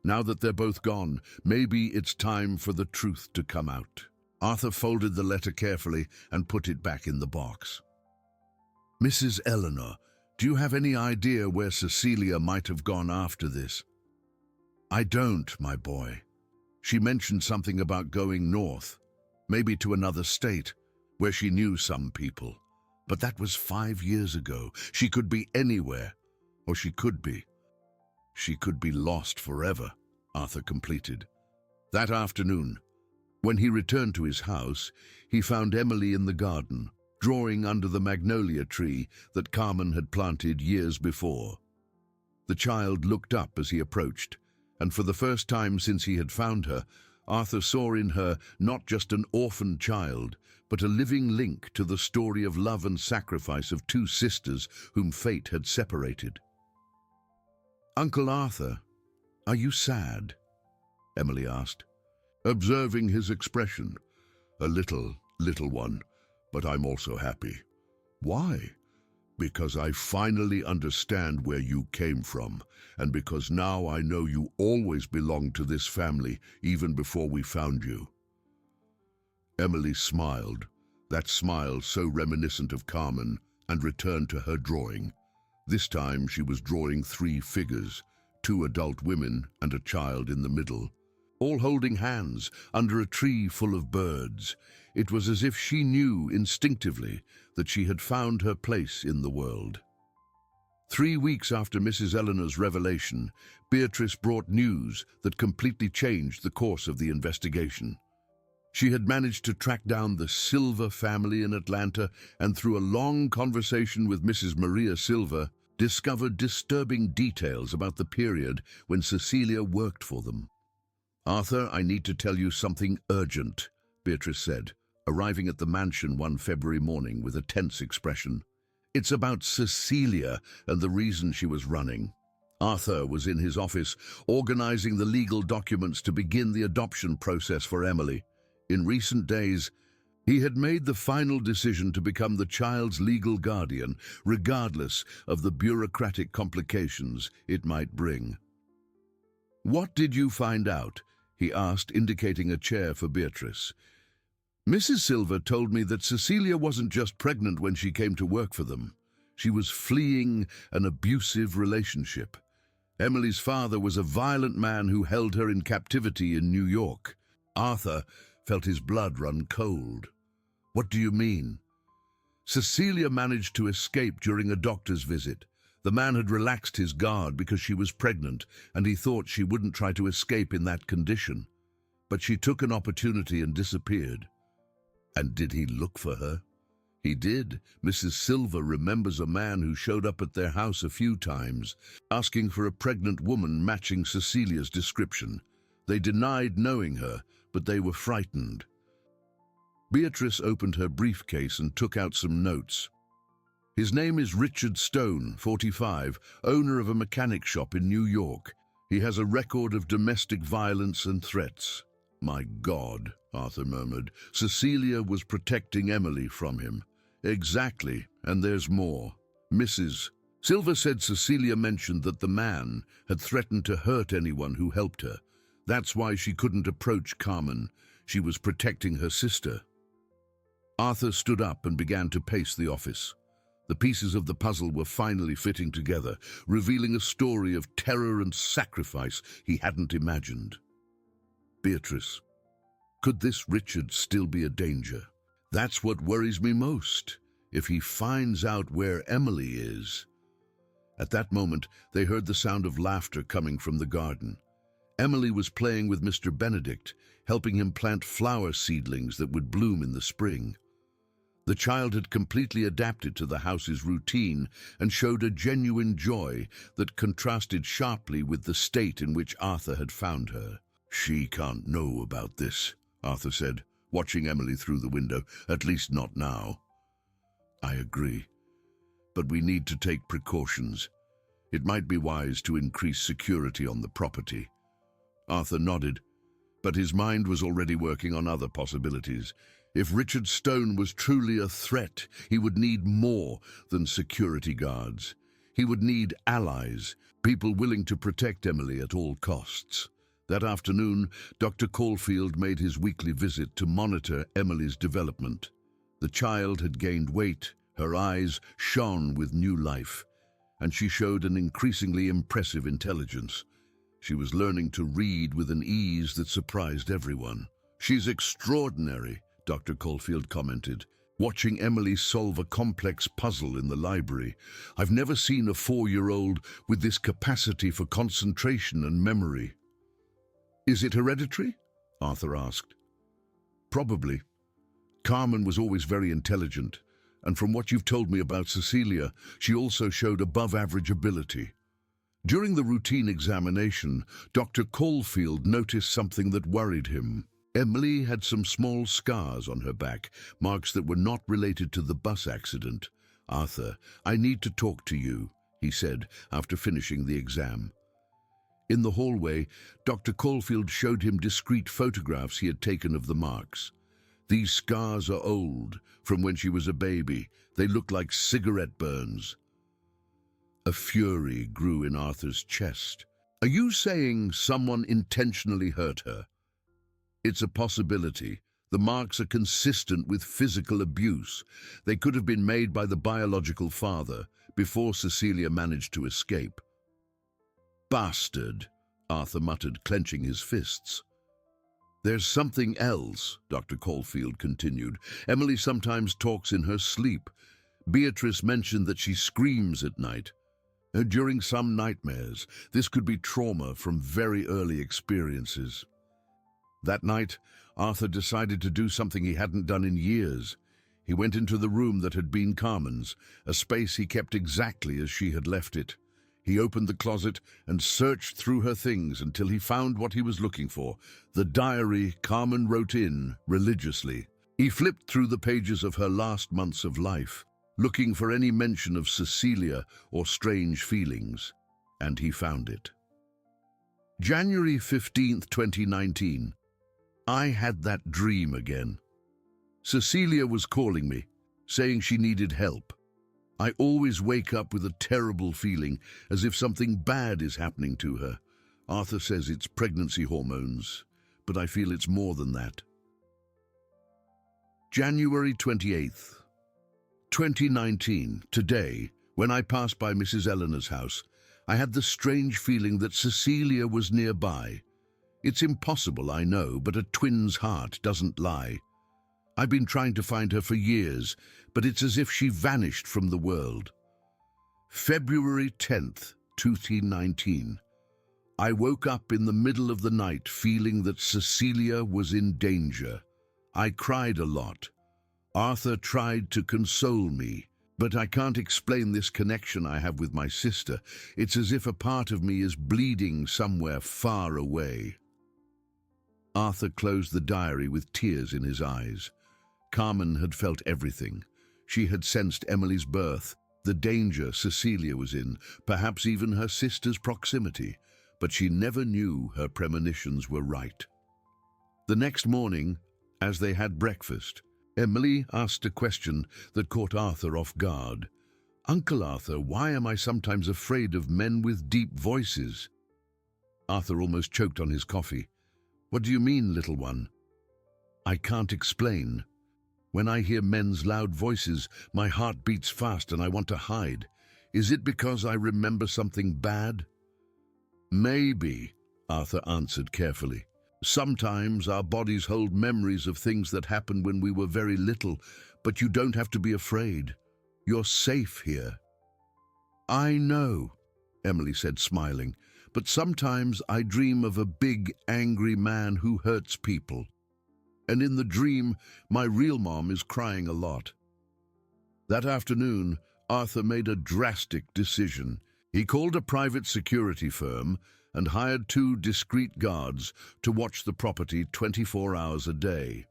that they're both gone, maybe it's time for the truth to come out. Arthur folded the letter carefully and put it back in the box. Mrs. Eleanor, do you have any idea where Cecilia might have gone after this? I don't, my boy. She mentioned something about going north, maybe to another state, where she knew some people. But that was 5 years ago. She could be anywhere, or she could be lost forever, Arthur completed. That afternoon, when he returned to his house, he found Emily in the garden, drawing under the magnolia tree that Carmen had planted years before. The child looked up as he approached, and for the first time since he had found her, Arthur saw in her not just an orphan child, but a living link to the story of love and sacrifice of two sisters whom fate had separated. Uncle Arthur, are you sad? Emily asked, observing his expression. A little one, but I'm also happy. Why? Because I finally understand where you came from, and because now I know you always belonged to this family, even before we found you. Emily smiled, that smile so reminiscent of Carmen, and returned to her drawing. This time she was drawing 3 figures, 2 adult women and a child in the middle, all holding hands under a tree full of birds. It was as if she knew instinctively that she had found her place in the world. 3 weeks after Mrs. Eleanor's revelation, Beatrice brought news that completely changed the course of the investigation. She had managed to track down the Silva family in Atlanta and, through a long conversation with Mrs. Maria Silva, discovered disturbing details about the period when Cecilia worked for them. "Arthur, I need to tell you something urgent," Beatrice said, arriving at the mansion one February morning with a tense expression. "It's about Cecilia and the reason she was running." Arthur was in his office, organizing the legal documents to begin the adoption process for Emily. In recent days, he had made the final decision to become the child's legal guardian, regardless of the bureaucratic complications it might bring. "What did you find out?" he asked, indicating a chair for Beatrice. "Mrs. Silva told me that Cecilia wasn't just pregnant when she came to work for them. She was fleeing an abusive relationship. Emily's father was a violent man who held her in captivity in New York." Arthur felt his blood run cold. "What do you mean?" "Cecilia managed to escape during a doctor's visit. The man had relaxed his guard because she was pregnant, and he thought she wouldn't try to escape in that condition. But she took an opportunity and disappeared." "And did he look for her?" "He did. Mrs. Silva remembers a man who showed up at their house a few times, asking for a pregnant woman matching Cecilia's description. They denied knowing her, but they were frightened." Beatrice opened her briefcase and took out some notes. "His name is Richard Stone, 45, owner of a mechanic shop in New York. He has a record of domestic violence and threats." "My God," Arthur murmured. "Cecilia was protecting Emily from him." "Exactly, and there's more. Mrs. Silva said Cecilia mentioned that the man had threatened to hurt anyone who helped her. That's why she couldn't approach Carmen. She was protecting her sister." Arthur stood up and began to pace the office. The pieces of the puzzle were finally fitting together, revealing a story of terror and sacrifice he hadn't imagined. "Beatrice, could this Richard still be a danger? That's what worries me most. If he finds out where Emily is." At that moment, they heard the sound of laughter coming from the garden. Emily was playing with Mr. Benedict, helping him plant flower seedlings that would bloom in the spring. The child had completely adapted to the house's routine and showed a genuine joy that contrasted sharply with the state in which Arthur had found her. "She can't know about this," Arthur said, watching Emily through the window. "At least not now." "I agree. But we need to take precautions. It might be wise to increase security on the property." Arthur nodded, but his mind was already working on other possibilities. If Richard Stone was truly a threat, he would need more than security guards. He would need allies, people willing to protect Emily at all costs. That afternoon, Dr. Caulfield made his weekly visit to monitor Emily's development. The child had gained weight, her eyes shone with new life, and she showed an increasingly impressive intelligence. She was learning to read with an ease that surprised everyone. "She's extraordinary," Dr. Caulfield commented, watching Emily solve a complex puzzle in the library. "I've never seen a 4-year-old with this capacity for concentration and memory." "Is it hereditary?" Arthur asked. "Probably. Carmen was always very intelligent, and from what you've told me about Cecilia, she also showed above-average ability." During the routine examination, Dr. Caulfield noticed something that worried him. Emily had some small scars on her back, marks that were not related to the bus accident. "Arthur, I need to talk to you," he said after finishing the exam. In the hallway, Dr. Caulfield showed him discrete photographs he had taken of the marks. "These scars are old, from when she was a baby. They look like cigarette burns." A fury grew in Arthur's chest. "Are you saying someone intentionally hurt her?" "It's a possibility," The marks are consistent with physical abuse. They could have been made by the biological father before Cecilia managed to escape. Bastard, Arthur muttered, clenching his fists. There's something else, Dr. Caulfield continued. Emily sometimes talks in her sleep. Beatrice mentioned that she screams at night. During some nightmares, this could be trauma from very early experiences. That night, Arthur decided to do something he hadn't done in years. He went into the room that had been Carmen's, a space he kept exactly as she had left it. He opened the closet and searched through her things until he found what he was looking for, the diary Carmen wrote in religiously. He flipped through the pages of her last months of life, looking for any mention of Cecilia or strange feelings, and he found it. January 15th, 2019. I had that dream again. Cecilia was calling me, saying she needed help. I always wake up with a terrible feeling, as if something bad is happening to her. Arthur says it's pregnancy hormones, but I feel it's more than that. January 28th, 2019. Today, when I passed by Mrs. Eleanor's house, I had the strange feeling that Cecilia was nearby. It's impossible, I know, but a twin's heart doesn't lie. I've been trying to find her for years, but it's as if she vanished from the world. February 10th, 2019. I woke up in the middle of the night feeling that Cecilia was in danger. I cried a lot. Arthur tried to console me, but I can't explain this connection I have with my sister. It's as if a part of me is bleeding somewhere far away. Arthur closed the diary with tears in his eyes. Carmen had felt everything. She had sensed Emily's birth, the danger Cecilia was in, perhaps even her sister's proximity, but she never knew her premonitions were right. The next morning, as they had breakfast, Emily asked a question that caught Arthur off guard. "Uncle Arthur, why am I sometimes afraid of men with deep voices?" Arthur almost choked on his coffee. "What do you mean, little one?" "I can't explain. When I hear men's loud voices, my heart beats fast and I want to hide. Is it because I remember something bad?" "Maybe," Arthur answered carefully. "Sometimes our bodies hold memories of things that happened when we were very little, but you don't have to be afraid. You're safe here." "I know," Emily said, smiling, "but sometimes I dream of a big, angry man who hurts people. And in the dream, my real mom is crying a lot." That afternoon, Arthur made a drastic decision. He called a private security firm and hired 2 discreet guards to watch the property 24 hours a day.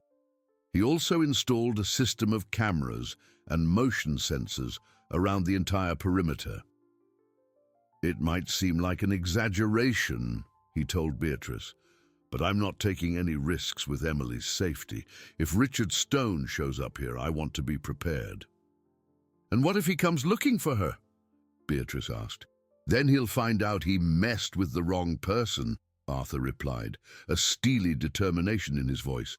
He also installed a system of cameras and motion sensors around the entire perimeter. "It might seem like an exaggeration," he told Beatrice, "but I'm not taking any risks with Emily's safety. If Richard Stone shows up here, I want to be prepared." "And what if he comes looking for her?" Beatrice asked. "Then he'll find out he messed with the wrong person," Arthur replied, a steely determination in his voice.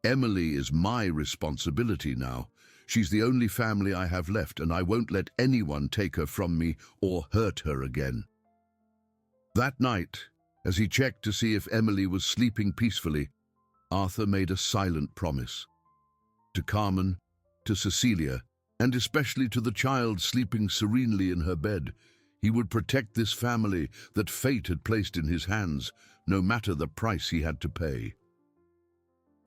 "Emily is my responsibility now. She's the only family I have left, and I won't let anyone take her from me or hurt her again." That night, as he checked to see if Emily was sleeping peacefully, Arthur made a silent promise. To Carmen, to Cecilia, and especially to the child sleeping serenely in her bed, he would protect this family that fate had placed in his hands, no matter the price he had to pay.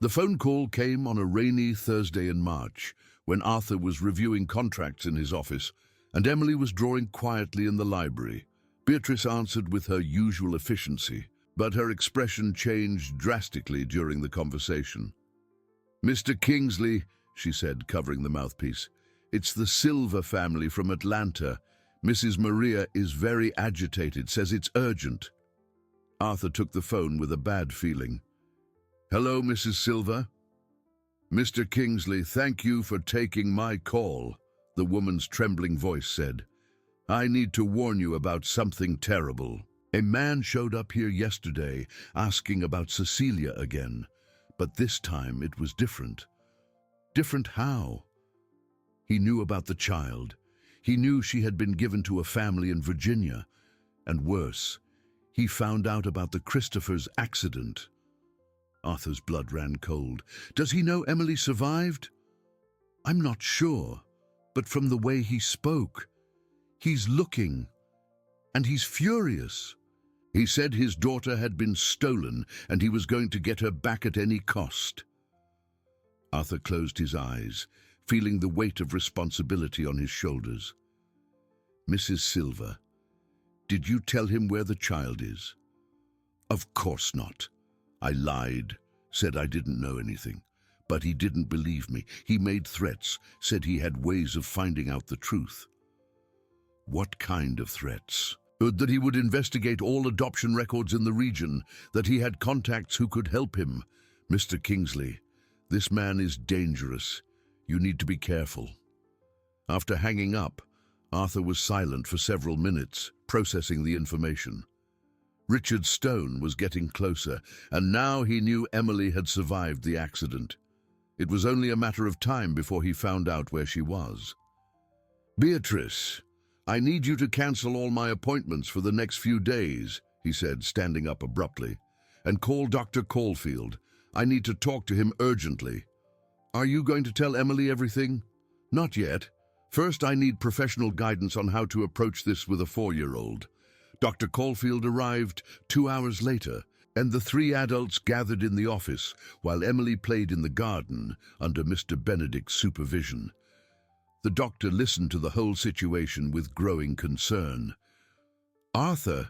The phone call came on a rainy Thursday in March, when Arthur was reviewing contracts in his office, and Emily was drawing quietly in the library. Beatrice answered with her usual efficiency, but her expression changed drastically during the conversation. "Mr. Kingsley," she said, covering the mouthpiece, "it's the Silver family from Atlanta. Mrs. Maria is very agitated, says it's urgent." Arthur took the phone with a bad feeling. "Hello, Mrs. Silver?" "Mr. Kingsley, thank you for taking my call," the woman's trembling voice said. "I need to warn you about something terrible. A man showed up here yesterday asking about Cecilia again. But this time it was different. Different how? He knew about the child. He knew she had been given to a family in Virginia. And worse, he found out about the Christopher's accident. Arthur's blood ran cold. Does he know Emily survived? I'm not sure, but from the way he spoke, he's looking, and he's furious. He said his daughter had been stolen and he was going to get her back at any cost. Arthur closed his eyes, feeling the weight of responsibility on his shoulders. Mrs. Silver, did you tell him where the child is? Of course not. I lied, said I didn't know anything. But he didn't believe me. He made threats, said he had ways of finding out the truth. What kind of threats? That he would investigate all adoption records in the region, that he had contacts who could help him. Mr. Kingsley, this man is dangerous. You need to be careful. After hanging up, Arthur was silent for several minutes, processing the information. Richard Stone was getting closer, and now he knew Emily had survived the accident. It was only a matter of time before he found out where she was. Beatrice, I need you to cancel all my appointments for the next few days, he said, standing up abruptly, and call Dr. Caulfield. I need to talk to him urgently. Are you going to tell Emily everything? Not yet. First, I need professional guidance on how to approach this with a 4-year-old. Dr. Caulfield arrived 2 hours later, and the 3 adults gathered in the office while Emily played in the garden under Mr. Benedict's supervision. The doctor listened to the whole situation with growing concern. Arthur,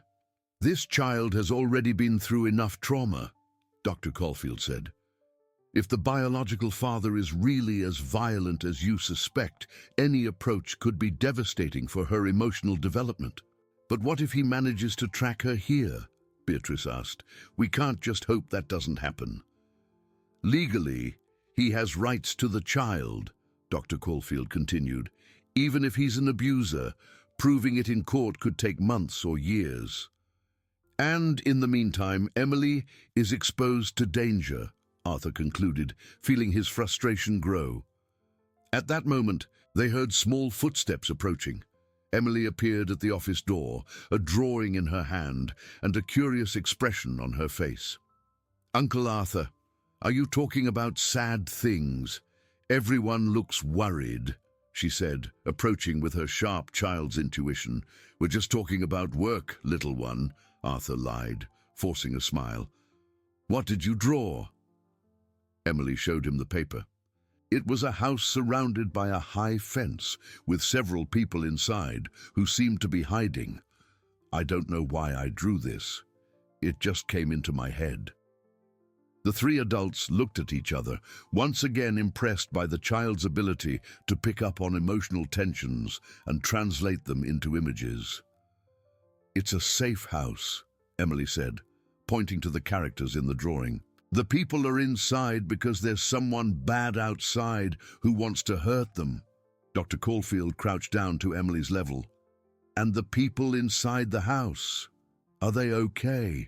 this child has already been through enough trauma, Dr. Caulfield said. If the biological father is really as violent as you suspect, any approach could be devastating for her emotional development. But what if he manages to track her here? Beatrice asked. We can't just hope that doesn't happen. Legally, he has rights to the child, Dr. Caulfield continued. Even if he's an abuser, proving it in court could take months or years. And in the meantime, Emily is exposed to danger, Arthur concluded, feeling his frustration grow. At that moment, they heard small footsteps approaching. Emily appeared at the office door, a drawing in her hand and a curious expression on her face. Uncle Arthur, are you talking about sad things? Everyone looks worried, she said, approaching with her sharp child's intuition. We're just talking about work, little one, Arthur lied, forcing a smile. What did you draw? Emily showed him the paper. It was a house surrounded by a high fence, with several people inside who seemed to be hiding. I don't know why I drew this. It just came into my head. The 3 adults looked at each other, once again impressed by the child's ability to pick up on emotional tensions and translate them into images. It's a safe house, Emily said, pointing to the characters in the drawing. The people are inside because there's someone bad outside who wants to hurt them. Dr. Caulfield crouched down to Emily's level. And the people inside the house, are they okay?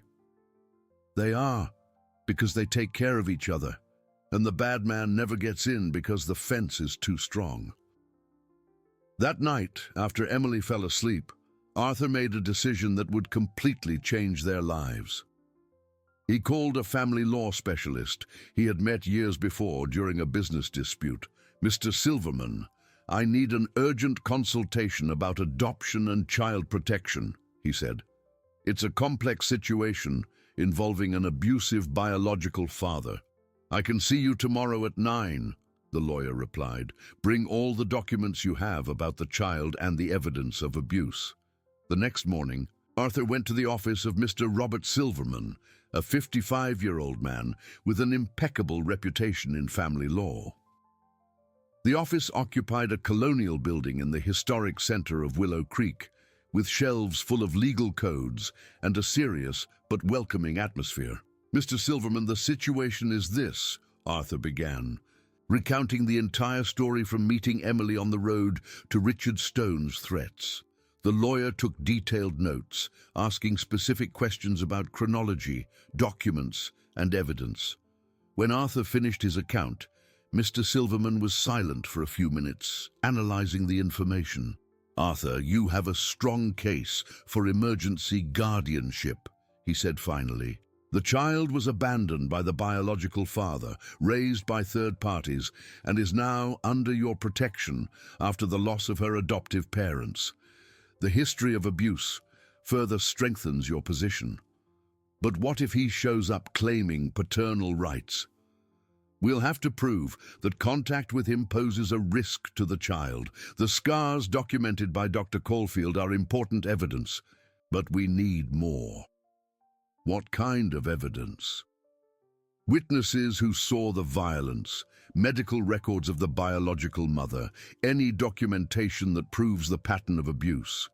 They are, because they take care of each other, and the bad man never gets in because the fence is too strong. That night, after Emily fell asleep, Arthur made a decision that would completely change their lives. He called a family law specialist he had met years before during a business dispute. Mr. Silverman, I need an urgent consultation about adoption and child protection, he said. It's a complex situation involving an abusive biological father. I can see you tomorrow at 9, the lawyer replied. Bring all the documents you have about the child and the evidence of abuse. The next morning, Arthur went to the office of Mr. Robert Silverman, a 55-year-old man with an impeccable reputation in family law. The office occupied a colonial building in the historic center of Willow Creek, with shelves full of legal codes and a serious but welcoming atmosphere. Mr. Silverman, the situation is this, Arthur began, recounting the entire story from meeting Emily on the road to Richard Stone's threats. The lawyer took detailed notes, asking specific questions about chronology, documents, and evidence. When Arthur finished his account, Mr. Silverman was silent for a few minutes, analyzing the information. "Arthur, you have a strong case for emergency guardianship," he said finally. "The child was abandoned by the biological father, raised by third parties, and is now under your protection after the loss of her adoptive parents. The history of abuse further strengthens your position. But what if he shows up claiming paternal rights? We'll have to prove that contact with him poses a risk to the child. The scars documented by Dr. Caulfield are important evidence, but we need more." "What kind of evidence?" "Witnesses who saw the violence, medical records of the biological mother, any documentation that proves the pattern of abuse.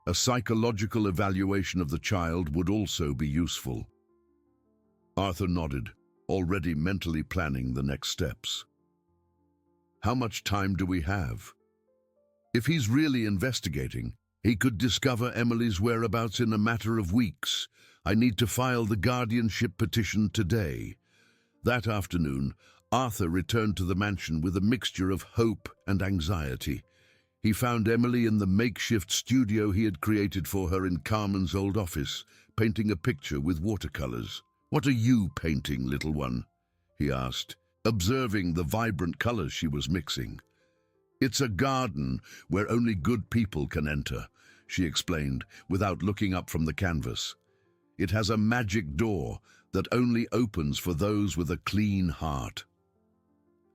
A psychological evaluation of the child would also be useful." Arthur nodded, already mentally planning the next steps. "How much time do we have?" "If he's really investigating, he could discover Emily's whereabouts in a matter of weeks. I need to file the guardianship petition today." That afternoon, Arthur returned to the mansion with a mixture of hope and anxiety. He found Emily in the makeshift studio he had created for her in Carmen's old office, painting a picture with watercolors. "What are you painting, little one?" he asked, observing the vibrant colors she was mixing. "It's a garden where only good people can enter," she explained, without looking up from the canvas. "It has a magic door that only opens for those with a clean heart."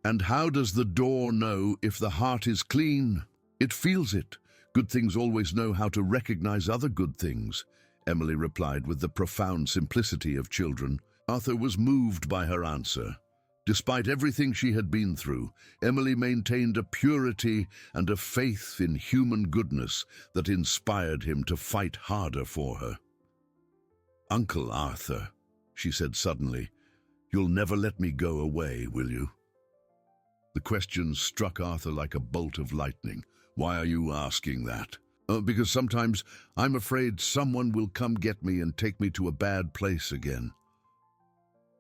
"And how does the door know if the heart is clean?" "It feels it. Good things always know how to recognize other good things," Emily replied with the profound simplicity of children. Arthur was moved by her answer. Despite everything she had been through, Emily maintained a purity and a faith in human goodness that inspired him to fight harder for her. "Uncle Arthur," she said suddenly, "you'll never let me go away, will you?" The question struck Arthur like a bolt of lightning. "Why are you asking that?" Because sometimes I'm afraid someone will come get me and take me to a bad place again."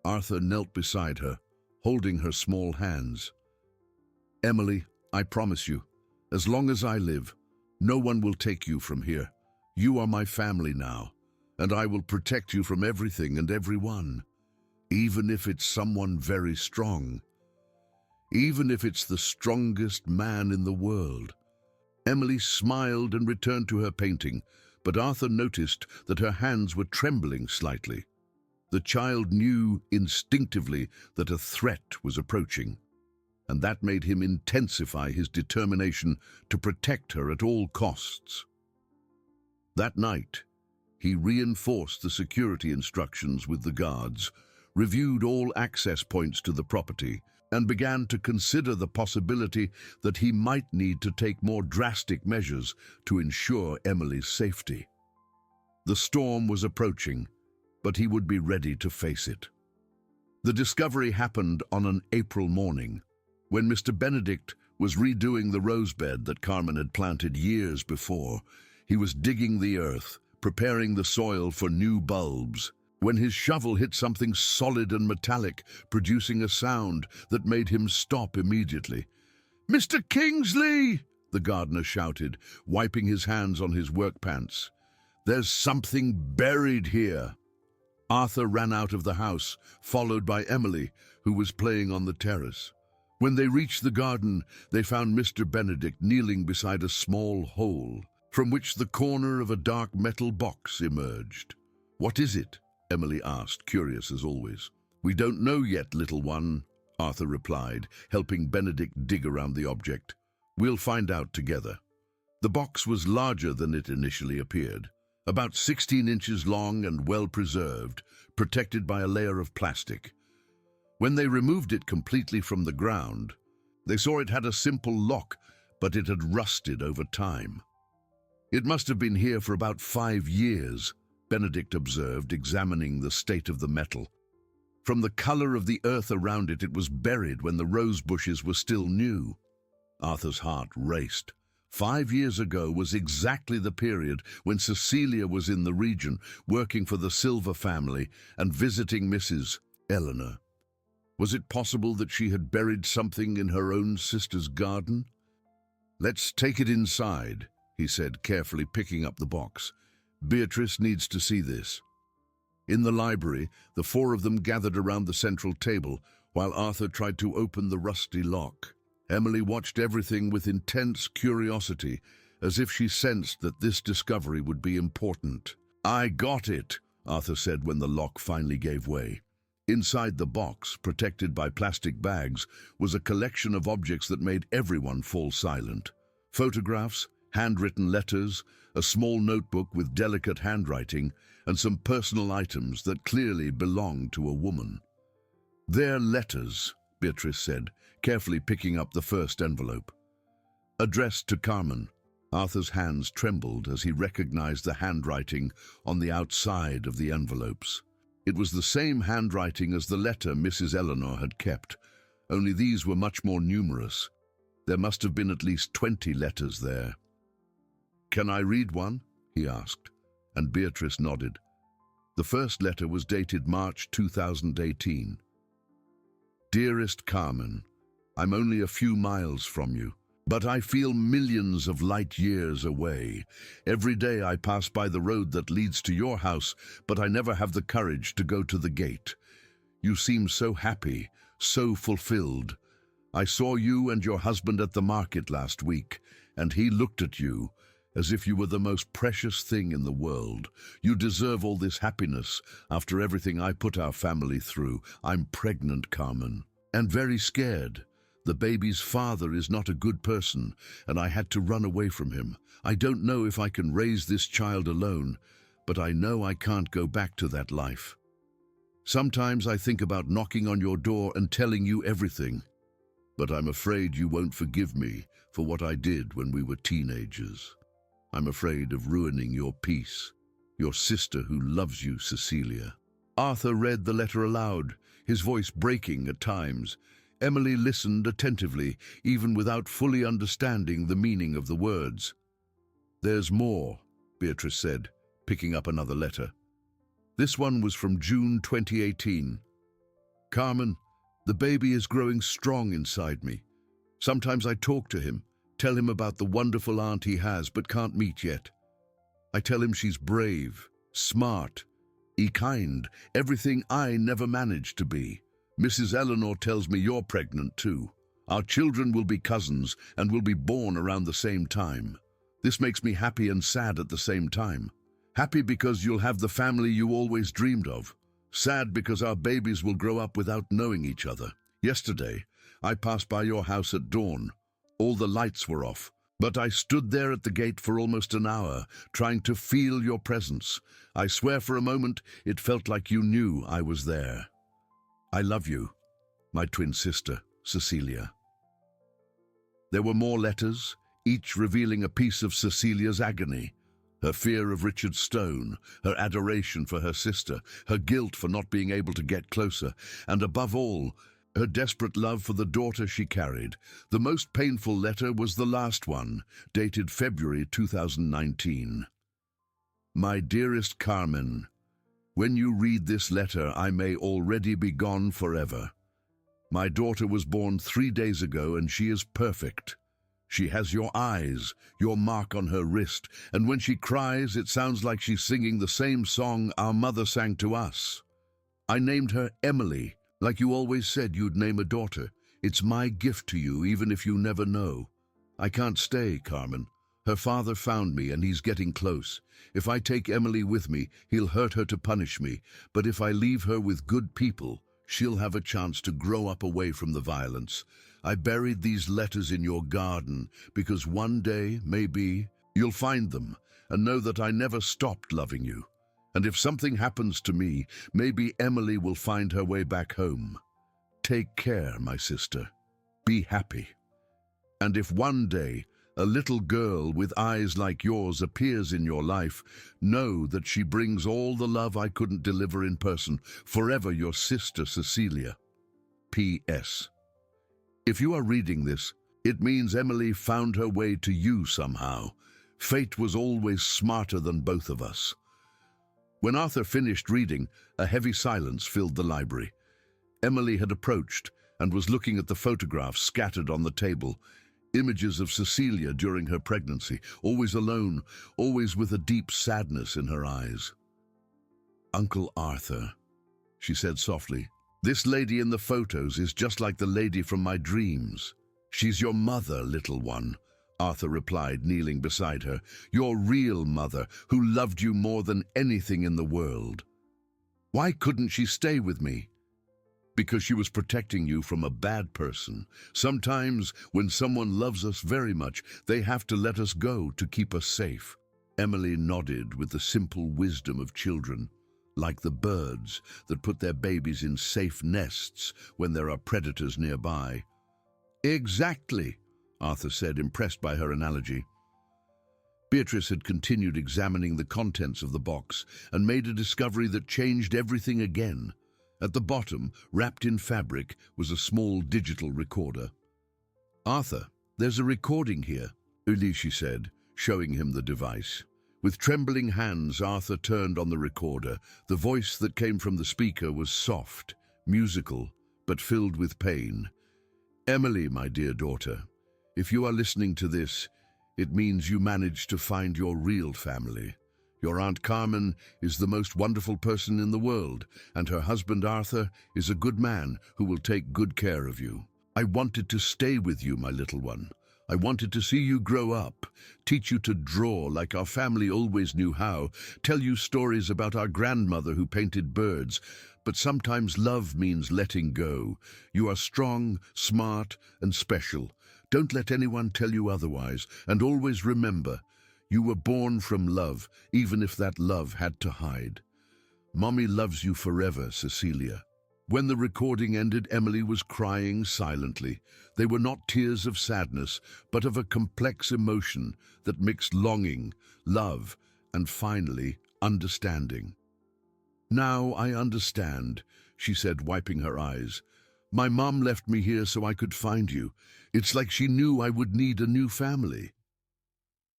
Arthur knelt beside her, holding her small hands. "Emily, I promise you, as long as I live, no one will take you from here. You are my family now, and I will protect you from everything and everyone, even if it's someone very strong, even if it's the strongest man in the world." Emily smiled and returned to her painting, but Arthur noticed that her hands were trembling slightly. The child knew instinctively that a threat was approaching, and that made him intensify his determination to protect her at all costs. That night, he reinforced the security instructions with the guards, reviewed all access points to the property, and began to consider the possibility that he might need to take more drastic measures to ensure Emily's safety. The storm was approaching, but he would be ready to face it. The discovery happened on an April morning, when Mr. Benedict was redoing the rose bed that Carmen had planted years before. He was digging the earth, preparing the soil for new bulbs, when his shovel hit something solid and metallic, producing a sound that made him stop immediately. "Mr. Kingsley!" the gardener shouted, wiping his hands on his work pants. "There's something buried here." Arthur ran out of the house, followed by Emily, who was playing on the terrace. When they reached the garden, they found Mr. Benedict kneeling beside a small hole, from which the corner of a dark metal box emerged. "What is it?" Emily asked, curious as always. "We don't know yet, little one," Arthur replied, helping Benedict dig around the object. "We'll find out together." The box was larger than it initially appeared, about 16 inches long and well preserved, protected by a layer of plastic. When they removed it completely from the ground, they saw it had a simple lock, but it had rusted over time. "It must have been here for about 5 years, Benedict observed, examining the state of the metal. From the color of the earth around it, it was buried when the rose bushes were still new. Arthur's heart raced. 5 years ago was exactly the period when Cecilia was in the region, working for the Silver family and visiting Mrs. Eleanor. Was it possible that she had buried something in her own sister's garden? "Let's take it inside," he said, carefully picking up the box. "Beatrice needs to see this." In the library, the four of them gathered around the central table while Arthur tried to open the rusty lock. Emily watched everything with intense curiosity, as if she sensed that this discovery would be important. "I got it," Arthur said when the lock finally gave way. Inside the box, protected by plastic bags, was a collection of objects that made everyone fall silent. Photographs, handwritten letters, a small notebook with delicate handwriting, and some personal items that clearly belonged to a woman. "They're letters," Beatrice said, carefully picking up the first envelope. "Addressed to Carmen." Arthur's hands trembled as he recognized the handwriting on the outside of the envelopes. It was the same handwriting as the letter Mrs. Eleanor had kept, only these were much more numerous. There must have been at least 20 letters there. "Can I read one?" he asked, and Beatrice nodded. The first letter was dated March 2018. "Dearest Carmen, I'm only a few miles from you, but I feel millions of light years away. Every day I pass by the road that leads to your house, but I never have the courage to go to the gate. You seem so happy, so fulfilled. I saw you and your husband at the market last week, and he looked at you as if you were the most precious thing in the world. You deserve all this happiness after everything I put our family through. I'm pregnant, Carmen, and very scared. The baby's father is not a good person, and I had to run away from him. I don't know if I can raise this child alone, but I know I can't go back to that life. Sometimes I think about knocking on your door and telling you everything, but I'm afraid you won't forgive me for what I did when we were teenagers. I'm afraid of ruining your peace. Your sister who loves you, Cecilia." Arthur read the letter aloud, his voice breaking at times. Emily listened attentively, even without fully understanding the meaning of the words. "There's more," Beatrice said, picking up another letter. This one was from June 2018. "Carmen, the baby is growing strong inside me. Sometimes I talk to him, tell him about the wonderful aunt he has but can't meet yet. I tell him she's brave, smart, kind, everything I never managed to be. Mrs. Eleanor tells me you're pregnant too. Our children will be cousins and will be born around the same time. This makes me happy and sad at the same time. Happy because you'll have the family you always dreamed of. Sad because our babies will grow up without knowing each other. Yesterday, I passed by your house at dawn. All the lights were off, but I stood there at the gate for almost an hour, trying to feel your presence. I swear for a moment it felt like you knew I was there. I love you, my twin sister, Cecilia." There were more letters, each revealing a piece of Cecilia's agony. Her fear of Richard Stone, her adoration for her sister, her guilt for not being able to get closer, and above all, her desperate love for the daughter she carried. The most painful letter was the last one, dated February 2019. "My dearest Carmen, when you read this letter, I may already be gone forever. My daughter was born 3 days ago and she is perfect. She has your eyes, your mark on her wrist, and when she cries, it sounds like she's singing the same song our mother sang to us. I named her Emily, like you always said you'd name a daughter. It's my gift to you, even if you never know. I can't stay, Carmen. Her father found me and he's getting close. If I take Emily with me, he'll hurt her to punish me, but if I leave her with good people, she'll have a chance to grow up away from the violence. I buried these letters in your garden because one day, maybe, you'll find them and know that I never stopped loving you. And if something happens to me, maybe Emily will find her way back home. Take care, my sister. Be happy. And if one day a little girl with eyes like yours appears in your life, know that she brings all the love I couldn't deliver in person. Forever your sister, Cecilia. P.S. If you are reading this, it means Emily found her way to you somehow. Fate was always smarter than both of us. When Arthur finished reading, a heavy silence filled the library. Emily had approached and was looking at the photographs scattered on the table, images of Cecilia during her pregnancy, always alone, always with a deep sadness in her eyes. "Uncle Arthur," she said softly, "this lady in the photos is just like the lady from my dreams." "She's your mother, little one," Arthur replied, kneeling beside her. "Your real mother, who loved you more than anything in the world." "Why couldn't she stay with me?" "Because she was protecting you from a bad person. Sometimes, when someone loves us very much, they have to let us go to keep us safe." Emily nodded with the simple wisdom of children, like the birds that put their babies in safe nests when there are predators nearby. "Exactly," Arthur said, impressed by her analogy. Beatrice had continued examining the contents of the box and made a discovery that changed everything again. At the bottom, wrapped in fabric, was a small digital recorder. "Arthur, there's a recording here," Ulysse said, showing him the device. With trembling hands, Arthur turned on the recorder. The voice that came from the speaker was soft, musical, but filled with pain. "Emily, my dear daughter, if you are listening to this, it means you managed to find your real family. Your Aunt Carmen is the most wonderful person in the world, and her husband Arthur is a good man who will take good care of you. I wanted to stay with you, my little one. I wanted to see you grow up, teach you to draw like our family always knew how, tell you stories about our grandmother who painted birds. But sometimes love means letting go. You are strong, smart, and special. Don't let anyone tell you otherwise, and always remember, you were born from love, even if that love had to hide. Mommy loves you forever, Cecilia." When the recording ended, Emily was crying silently. They were not tears of sadness, but of a complex emotion that mixed longing, love, and finally, understanding. "Now I understand," she said, wiping her eyes. "My mom left me here so I could find you. It's like she knew I would need a new family."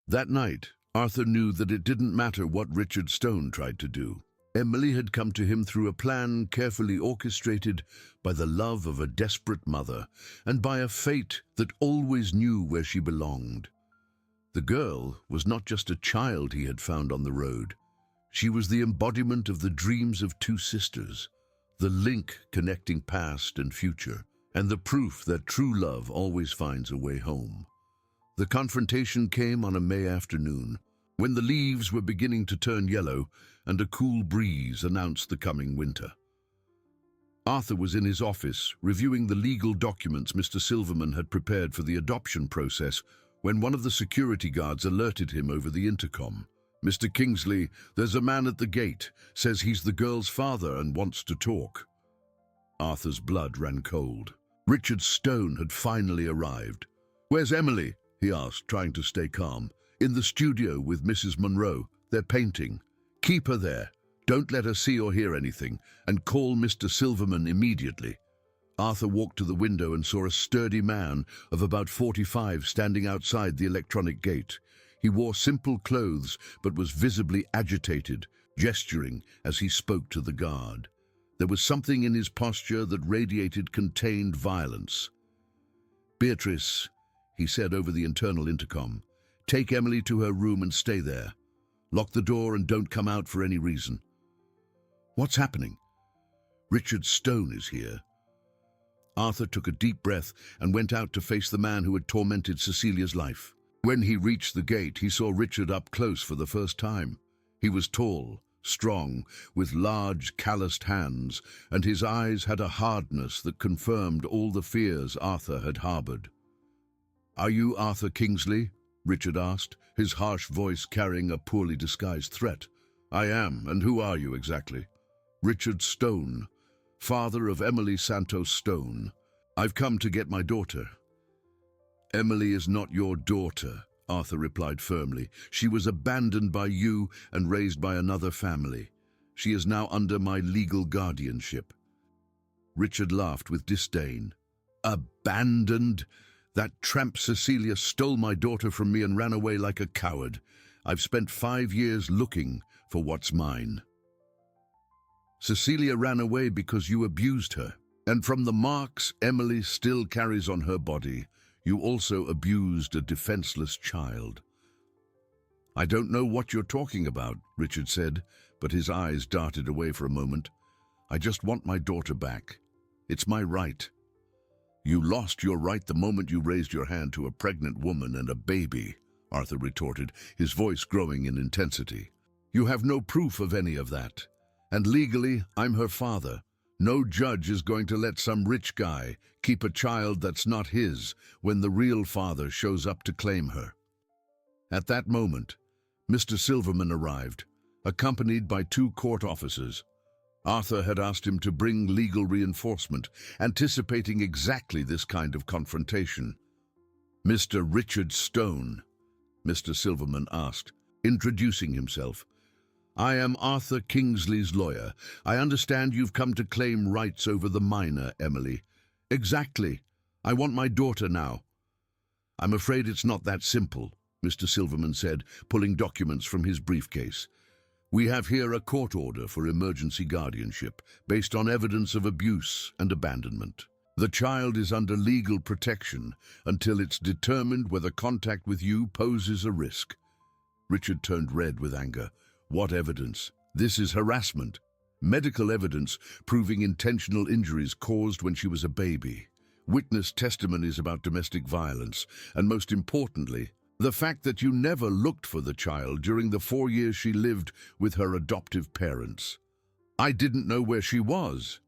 That night, Arthur knew that it didn't matter what Richard Stone tried to do. Emily had come to him through a plan carefully orchestrated by the love of a desperate mother and by a fate that always knew where she belonged. The girl was not just a child he had found on the road. She was the embodiment of the dreams of two sisters, the link connecting past and future, and the proof that true love always finds a way home. The confrontation came on a May afternoon, when the leaves were beginning to turn yellow and a cool breeze announced the coming winter. Arthur was in his office, reviewing the legal documents Mr. Silverman had prepared for the adoption process, when one of the security guards alerted him over the intercom. "Mr. Kingsley, there's a man at the gate, says he's the girl's father and wants to talk." Arthur's blood ran cold. Richard Stone had finally arrived. "Where's Emily?" he asked, trying to stay calm. "In the studio with Mrs. Monroe. They're painting. Keep her there. Don't let her see or hear anything, and call Mr. Silverman immediately." Arthur walked to the window and saw a sturdy man of about 45 standing outside the electronic gate. He wore simple clothes, but was visibly agitated, gesturing as he spoke to the guard. There was something in his posture that radiated contained violence. "Beatrice," he said over the internal intercom, "take Emily to her room and stay there. Lock the door and don't come out for any reason." "What's happening?" "Richard Stone is here." Arthur took a deep breath and went out to face the man who had tormented Cecilia's life. When he reached the gate, he saw Richard up close for the first time. He was tall, strong, with large, calloused hands, and his eyes had a hardness that confirmed all the fears Arthur had harbored. "Are you Arthur Kingsley?" Richard asked, his harsh voice carrying a poorly disguised threat. "I am, and who are you exactly?" "Richard Stone, father of Emily Santos Stone. I've come to get my daughter." "Emily is not your daughter," Arthur replied firmly. "She was abandoned by you and raised by another family. She is now under my legal guardianship." Richard laughed with disdain. "Abandoned? That tramp Cecilia stole my daughter from me and ran away like a coward. I've spent 5 years looking for what's mine." "Cecilia ran away because you abused her. And from the marks Emily still carries on her body, you also abused a defenseless child. I don't know what you're talking about, Richard said, but his eyes darted away for a moment. I just want my daughter back. It's my right. You lost your right the moment you raised your hand to a pregnant woman and a baby, Arthur retorted, his voice growing in intensity. You have no proof of any of that. And legally, I'm her father. No judge is going to let some rich guy keep a child that's not his when the real father shows up to claim her. At that moment, Mr. Silverman arrived, accompanied by 2 court officers. Arthur had asked him to bring legal reinforcement, anticipating exactly this kind of confrontation. Mr. Richard Stone, Mr. Silverman asked, introducing himself. I am Arthur Kingsley's lawyer. I understand you've come to claim rights over the minor, Emily. Exactly. I want my daughter now. I'm afraid it's not that simple, Mr. Silverman said, pulling documents from his briefcase. We have here a court order for emergency guardianship, based on evidence of abuse and abandonment. The child is under legal protection until it's determined whether contact with you poses a risk. Richard turned red with anger. What evidence? This is harassment. Medical evidence proving intentional injuries caused when she was a baby. Witness testimonies about domestic violence, and most importantly, the fact that you never looked for the child during the 4 years she lived with her adoptive parents. I didn't know where she was.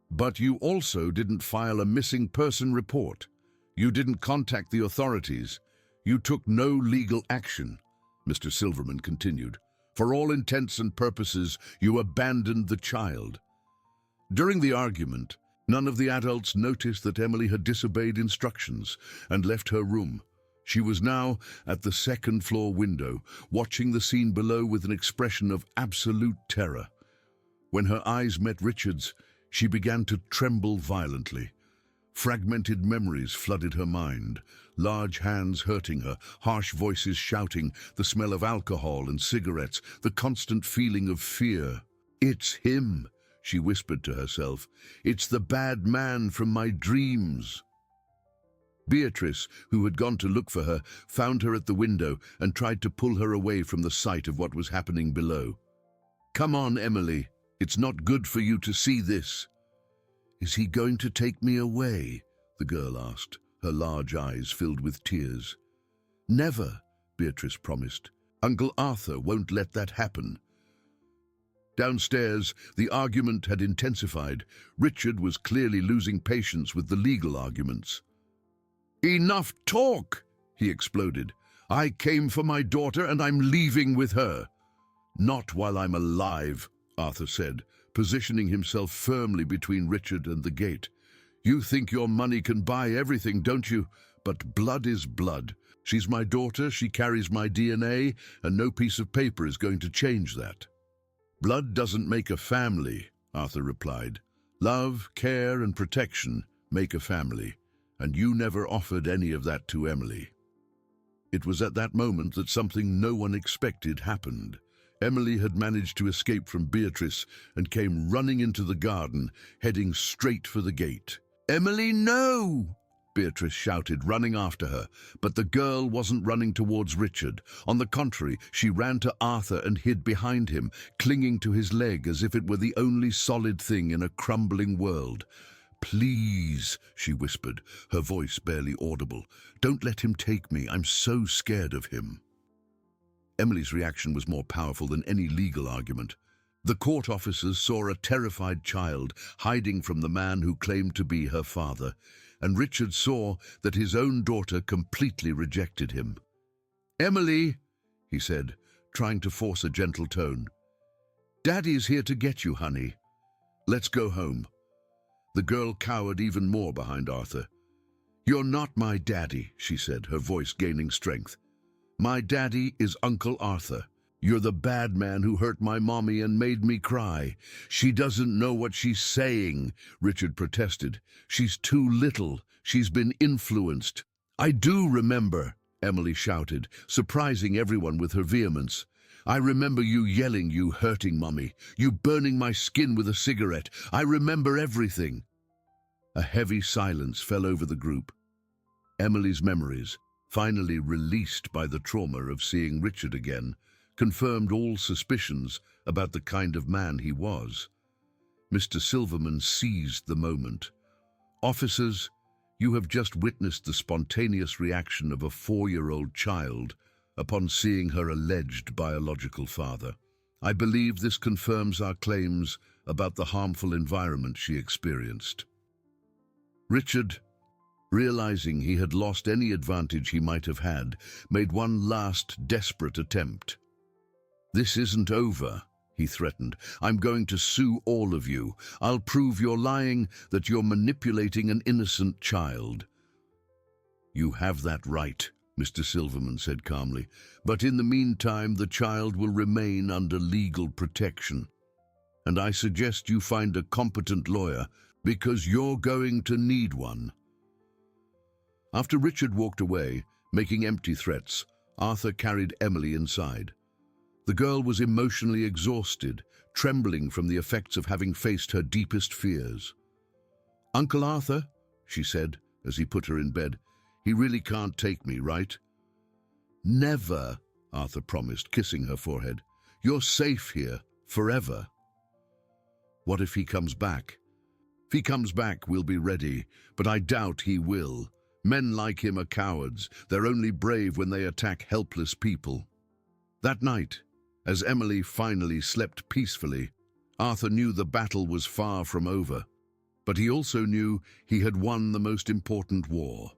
But you also didn't file a missing person report. You didn't contact the authorities. You took no legal action, Mr. Silverman continued. For all intents and purposes, you abandoned the child. During the argument, none of the adults noticed that Emily had disobeyed instructions and left her room. She was now at the 2nd floor window, watching the scene below with an expression of absolute terror. When her eyes met Richard's, she began to tremble violently. Fragmented memories flooded her mind, large hands hurting her, harsh voices shouting, the smell of alcohol and cigarettes, the constant feeling of fear. It's him, she whispered to herself. It's the bad man from my dreams. Beatrice, who had gone to look for her, found her at the window and tried to pull her away from the sight of what was happening below. Come on, Emily. It's not good for you to see this. Is he going to take me away? The girl asked, her large eyes filled with tears. Never, Beatrice promised. Uncle Arthur won't let that happen. Downstairs, the argument had intensified. Richard was clearly losing patience with the legal arguments. Enough talk, he exploded. I came for my daughter and I'm leaving with her. Not while I'm alive, Arthur said, positioning himself firmly between Richard and the gate. You think your money can buy everything, don't you? But blood is blood. She's my daughter, she carries my DNA, and no piece of paper is going to change that. Blood doesn't make a family, Arthur replied. Love, care, and protection make a family, and you never offered any of that to Emily. It was at that moment that something no one expected happened. Emily had managed to escape from Beatrice and came running into the garden, heading straight for the gate. Emily, no! Beatrice shouted, running after her, but the girl wasn't running towards Richard. On the contrary, she ran to Arthur and hid behind him, clinging to his leg as if it were the only solid thing in a crumbling world. Please, she whispered, her voice barely audible. Don't let him take me. I'm so scared of him. Emily's reaction was more powerful than any legal argument. The court officers saw a terrified child hiding from the man who claimed to be her father, and Richard saw that his own daughter completely rejected him. Emily, he said, trying to force a gentle tone. Daddy's here to get you, honey. Let's go home. The girl cowered even more behind Arthur. You're not my daddy, she said, her voice gaining strength. My daddy is Uncle Arthur. You're the bad man who hurt my mommy and made me cry. She doesn't know what she's saying, Richard protested. She's too little. She's been influenced. I do remember, Emily shouted, surprising everyone with her vehemence. I remember you yelling, you hurting mommy, you burning my skin with a cigarette. I remember everything. A heavy silence fell over the group. Emily's memories, finally released by the trauma of seeing Richard again, confirmed all suspicions about the kind of man he was. Mr. Silverman seized the moment. "Officers, you have just witnessed the spontaneous reaction of a 4-year-old child upon seeing her alleged biological father. I believe this confirms our claims about the harmful environment she experienced." Richard, realizing he had lost any advantage he might have had, made one last desperate attempt. "This isn't over," he threatened. "I'm going to sue all of you. I'll prove you're lying, that you're manipulating an innocent child." "You have that right," Mr. Silverman said calmly, "but in the meantime the child will remain under legal protection. And I suggest you find a competent lawyer, because you're going to need one." After Richard walked away, making empty threats, Arthur carried Emily inside. The girl was emotionally exhausted, trembling from the effects of having faced her deepest fears. "Uncle Arthur," she said as he put her in bed, "he really can't take me, right?" "Never," Arthur promised, kissing her forehead. "You're safe here, forever." "What if he comes back?" "If he comes back, we'll be ready, but I doubt he will. Men like him are cowards. They're only brave when they attack helpless people." That night, as Emily finally slept peacefully, Arthur knew the battle was far from over. But he also knew he had won the most important war.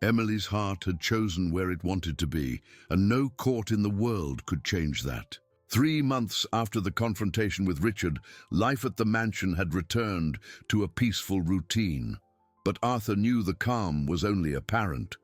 Emily's heart had chosen where it wanted to be, and no court in the world could change that. 3 months after the confrontation with Richard, life at the mansion had returned to a peaceful routine. But Arthur knew the calm was only apparent.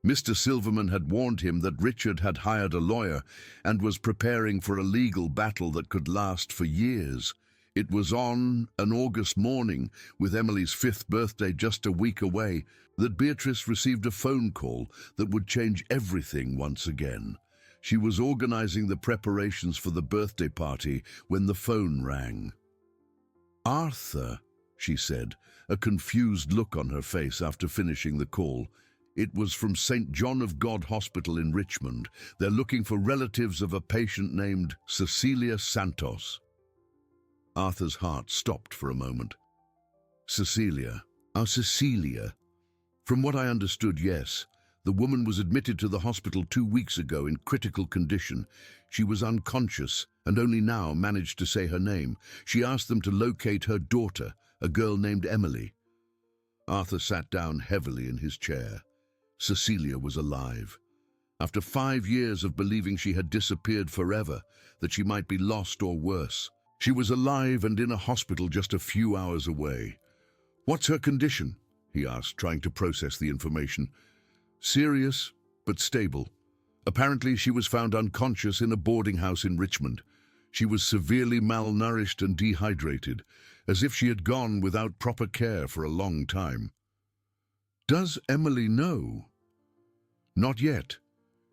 Mr. Silverman had warned him that Richard had hired a lawyer and was preparing for a legal battle that could last for years. It was on an August morning, with Emily's 5th birthday just a week away, that Beatrice received a phone call that would change everything once again. She was organizing the preparations for the birthday party when the phone rang. "Arthur," she said, a confused look on her face after finishing the call. "It was from St. John of God Hospital in Richmond. They're looking for relatives of a patient named Cecilia Santos." Arthur's heart stopped for a moment. "Cecilia? Our Cecilia? From what I understood, yes. The woman was admitted to the hospital 2 weeks ago in critical condition. She was unconscious and only now managed to say her name. She asked them to locate her daughter, a girl named Emily." Arthur sat down heavily in his chair. Cecilia was alive. After 5 years of believing she had disappeared forever, that she might be lost or worse, she was alive and in a hospital just a few hours away. "What's her condition?" he asked, trying to process the information. "Serious, but stable. Apparently she was found unconscious in a boarding house in Richmond. She was severely malnourished and dehydrated, as if she had gone without proper care for a long time." "Does Emily know?" "Not yet.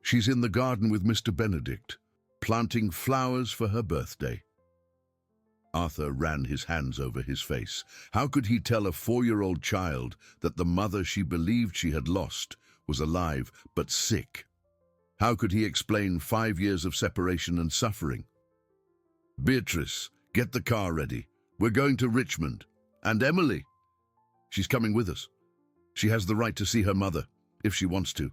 She's in the garden with Mr. Benedict, planting flowers for her birthday." Arthur ran his hands over his face. How could he tell a 4-year-old child that the mother she believed she had lost was alive but sick? How could he explain 5 years of separation and suffering? "Beatrice, get the car ready. We're going to Richmond. And Emily? She's coming with us. She has the right to see her mother, if she wants to."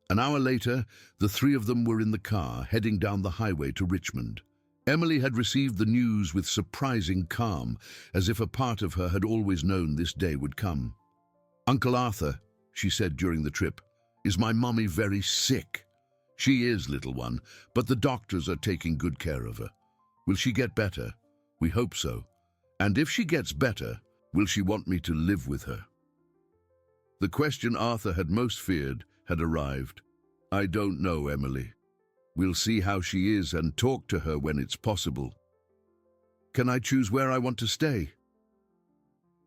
An hour later, the 3 of them were in the car, heading down the highway to Richmond. Emily had received the news with surprising calm, as if a part of her had always known this day would come. "Uncle Arthur," she said during the trip, "is my mummy very sick?" "She is, little one, but the doctors are taking good care of her. Will she get better?" "We hope so. And if she gets better, will she want me to live with her?" The question Arthur had most feared had arrived. "I don't know, Emily. We'll see how she is and talk to her when it's possible." "Can I choose where I want to stay?"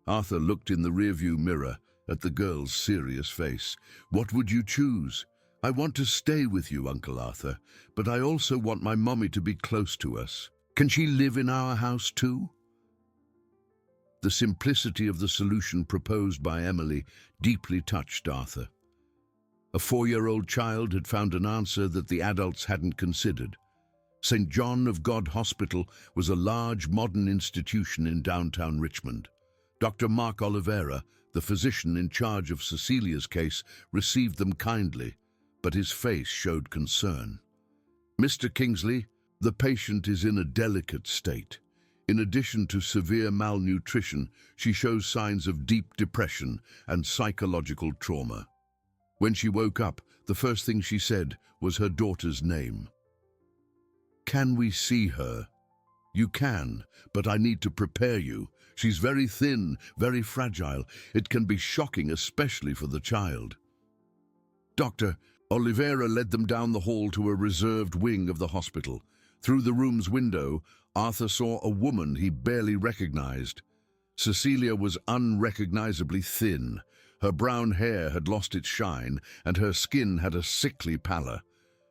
Arthur looked in the rearview mirror at the girl's serious face. "What would you choose?" "I want to stay with you, Uncle Arthur, but I also want my mummy to be close to us. Can she live in our house too?" The simplicity of the solution proposed by Emily deeply touched Arthur. A 4-year-old child had found an answer that the adults hadn't considered. St. John of God Hospital was a large modern institution in downtown Richmond. Dr. Mark Oliveira, the physician in charge of Cecilia's case, received them kindly, but his face showed concern. "Mr. Kingsley, the patient is in a delicate state. In addition to severe malnutrition, she shows signs of deep depression and psychological trauma." When she woke up, the first thing she said was her daughter's name. "Can we see her?" "You can, but I need to prepare you. She's very thin, very fragile. It can be shocking, especially for the child." Dr. Oliveira led them down the hall to a reserved wing of the hospital. Through the room's window, Arthur saw a woman he barely recognized. Cecilia was unrecognizably thin. Her brown hair had lost its shine, and her skin had a sickly pallor.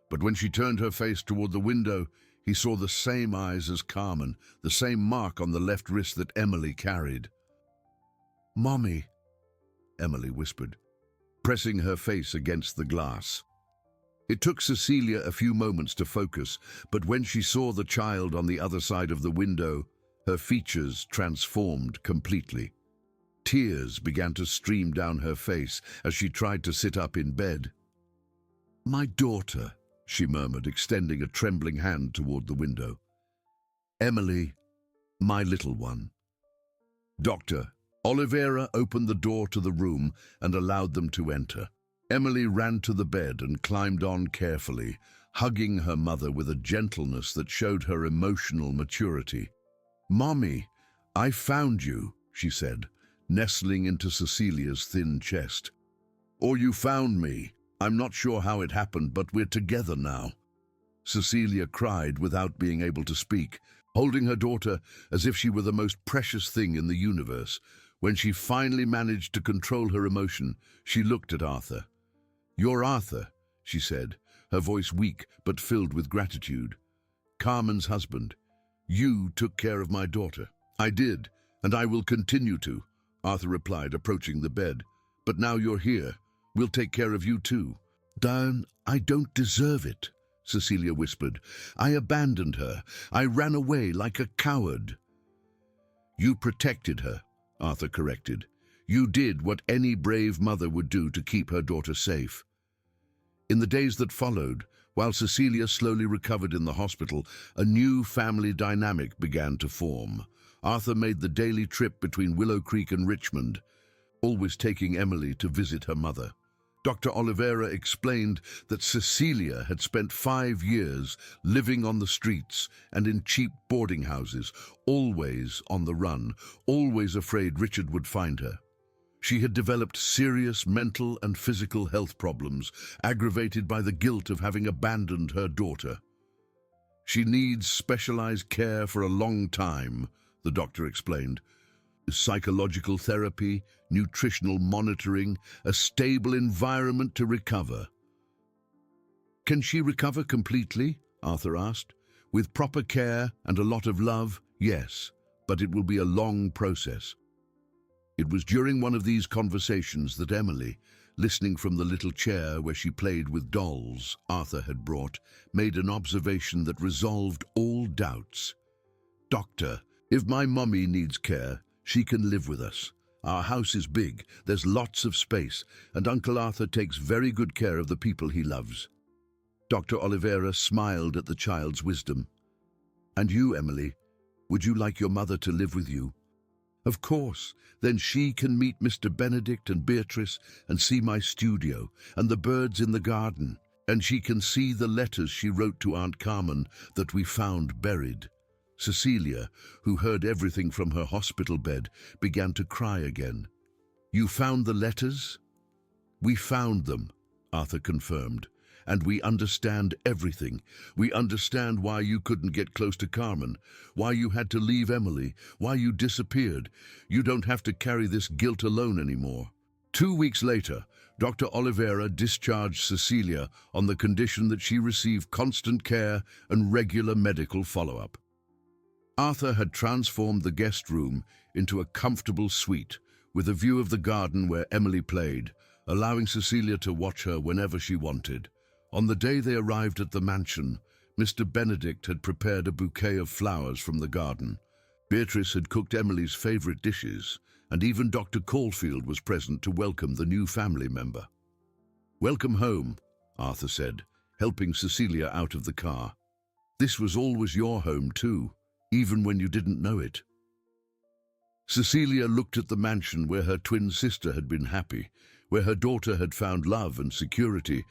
But when she turned her face toward the window, he saw the same eyes as Carmen, the same mark on the left wrist that Emily carried. "Mommy," Emily whispered, pressing her face against the glass. It took Cecilia a few moments to focus, but when she saw the child on the other side of the window, her features transformed completely. Tears began to stream down her face as she tried to sit up in bed. "My daughter," she murmured, extending a trembling hand toward the window. "Emily, my little one." Dr. Oliveira opened the door to the room and allowed them to enter. Emily ran to the bed and climbed on carefully, hugging her mother with a gentleness that showed her emotional maturity. "Mommy, I found you," she said, nestling into Cecilia's thin chest. "Or you found me. I'm not sure how it happened, but we're together now." Cecilia cried without being able to speak, holding her daughter as if she were the most precious thing in the universe. When she finally managed to control her emotion, she looked at Arthur. "You're Arthur," she said, her voice weak but filled with gratitude. "Carmen's husband. You took care of my daughter." "I did, and I will continue to," Arthur replied, approaching the bed. "But now you're here. We'll take care of you too." "Darn, I don't deserve it," Cecilia whispered. "I abandoned her. I ran away like a coward." "You protected her," Arthur corrected. "You did what any brave mother would do to keep her daughter safe." In the days that followed, while Cecilia slowly recovered in the hospital, a new family dynamic began to form. Arthur made the daily trip between Willow Creek and Richmond, always taking Emily to visit her mother. Dr. Oliveira explained that Cecilia had spent 5 years living on the streets and in cheap boarding houses, always on the run, always afraid Richard would find her. She had developed serious mental and physical health problems, aggravated by the guilt of having abandoned her daughter. "She needs specialized care for a long time," the doctor explained. "Psychological therapy, nutritional monitoring, a stable environment to recover." "Can she recover completely?" Arthur asked. "With proper care and a lot of love, yes, but it will be a long process." It was during one of these conversations that Emily, listening from the little chair where she played with dolls Arthur had brought, made an observation that resolved all doubts. "Doctor, if my mummy needs care, she can live with us. Our house is big, there's lots of space, and Uncle Arthur takes very good care of the people he loves." Dr. Oliveira smiled at the child's wisdom. "And you, Emily, would you like your mother to live with you?" "Of course. Then she can meet Mr. Benedict and Beatrice and see my studio and the birds in the garden. And she can see the letters she wrote to Aunt Carmen that we found buried." Cecilia, who heard everything from her hospital bed, began to cry again. "You found the letters?" "We found them," Arthur confirmed. "And we understand everything. We understand why you couldn't get close to Carmen, why you had to leave Emily, why you disappeared. You don't have to carry this guilt alone anymore." 2 weeks later, Dr. Oliveira discharged Cecilia on the condition that she receive constant care and regular medical follow-up. Arthur had transformed the guest room into a comfortable suite with a view of the garden where Emily played, allowing Cecilia to watch her whenever she wanted. On the day they arrived at the mansion, Mr. Benedict had prepared a bouquet of flowers from the garden. Beatrice had cooked Emily's favorite dishes, and even Dr. Caulfield was present to welcome the new family member. "Welcome home," Arthur said, helping Cecilia out of the car. "This was always your home too, even when you didn't know it." Cecilia looked at the mansion where her twin sister had been happy, where her daughter had found love and security,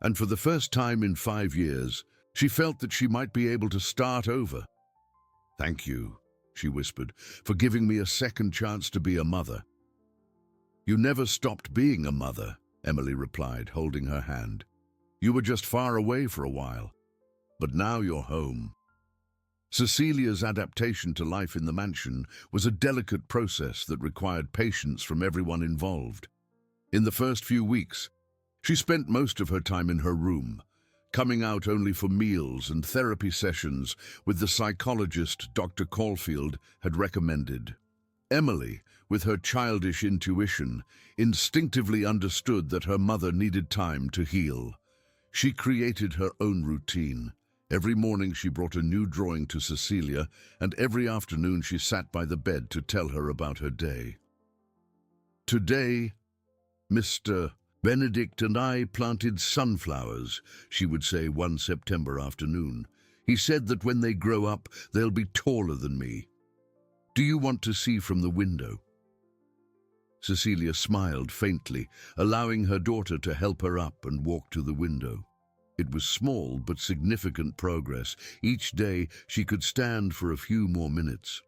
and for the first time in 5 years, she felt that she might be able to start over. "Thank you," she whispered, "for giving me a second chance to be a mother." "You never stopped being a mother," Emily replied, holding her hand. "You were just far away for a while, but now you're home." Cecilia's adaptation to life in the mansion was a delicate process that required patience from everyone involved. In the first few weeks, she spent most of her time in her room, coming out only for meals and therapy sessions with the psychologist Dr. Caulfield had recommended. Emily, with her childish intuition, instinctively understood that her mother needed time to heal. She created her own routine. Every morning she brought a new drawing to Cecilia, and every afternoon she sat by the bed to tell her about her day. "Today, Mr. Benedict and I planted sunflowers," she would say one September afternoon. "He said that when they grow up, they'll be taller than me. Do you want to see from the window?" Cecilia smiled faintly, allowing her daughter to help her up and walk to the window. It was small but significant progress. Each day she could stand for a few more minutes.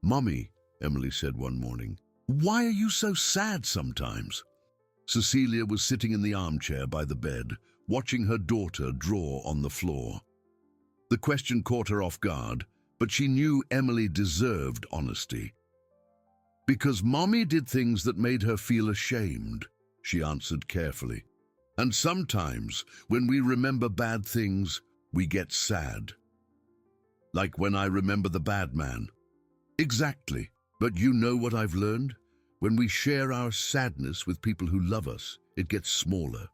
"Mommy," Emily said one morning, "why are you so sad sometimes?" Cecilia was sitting in the armchair by the bed, watching her daughter draw on the floor. The question caught her off guard, but she knew Emily deserved honesty. "Because Mommy did things that made her feel ashamed," she answered carefully. "And sometimes, when we remember bad things, we get sad. Like when I remember the bad man." "Exactly. But you know what I've learned? When we share our sadness with people who love us, it gets smaller."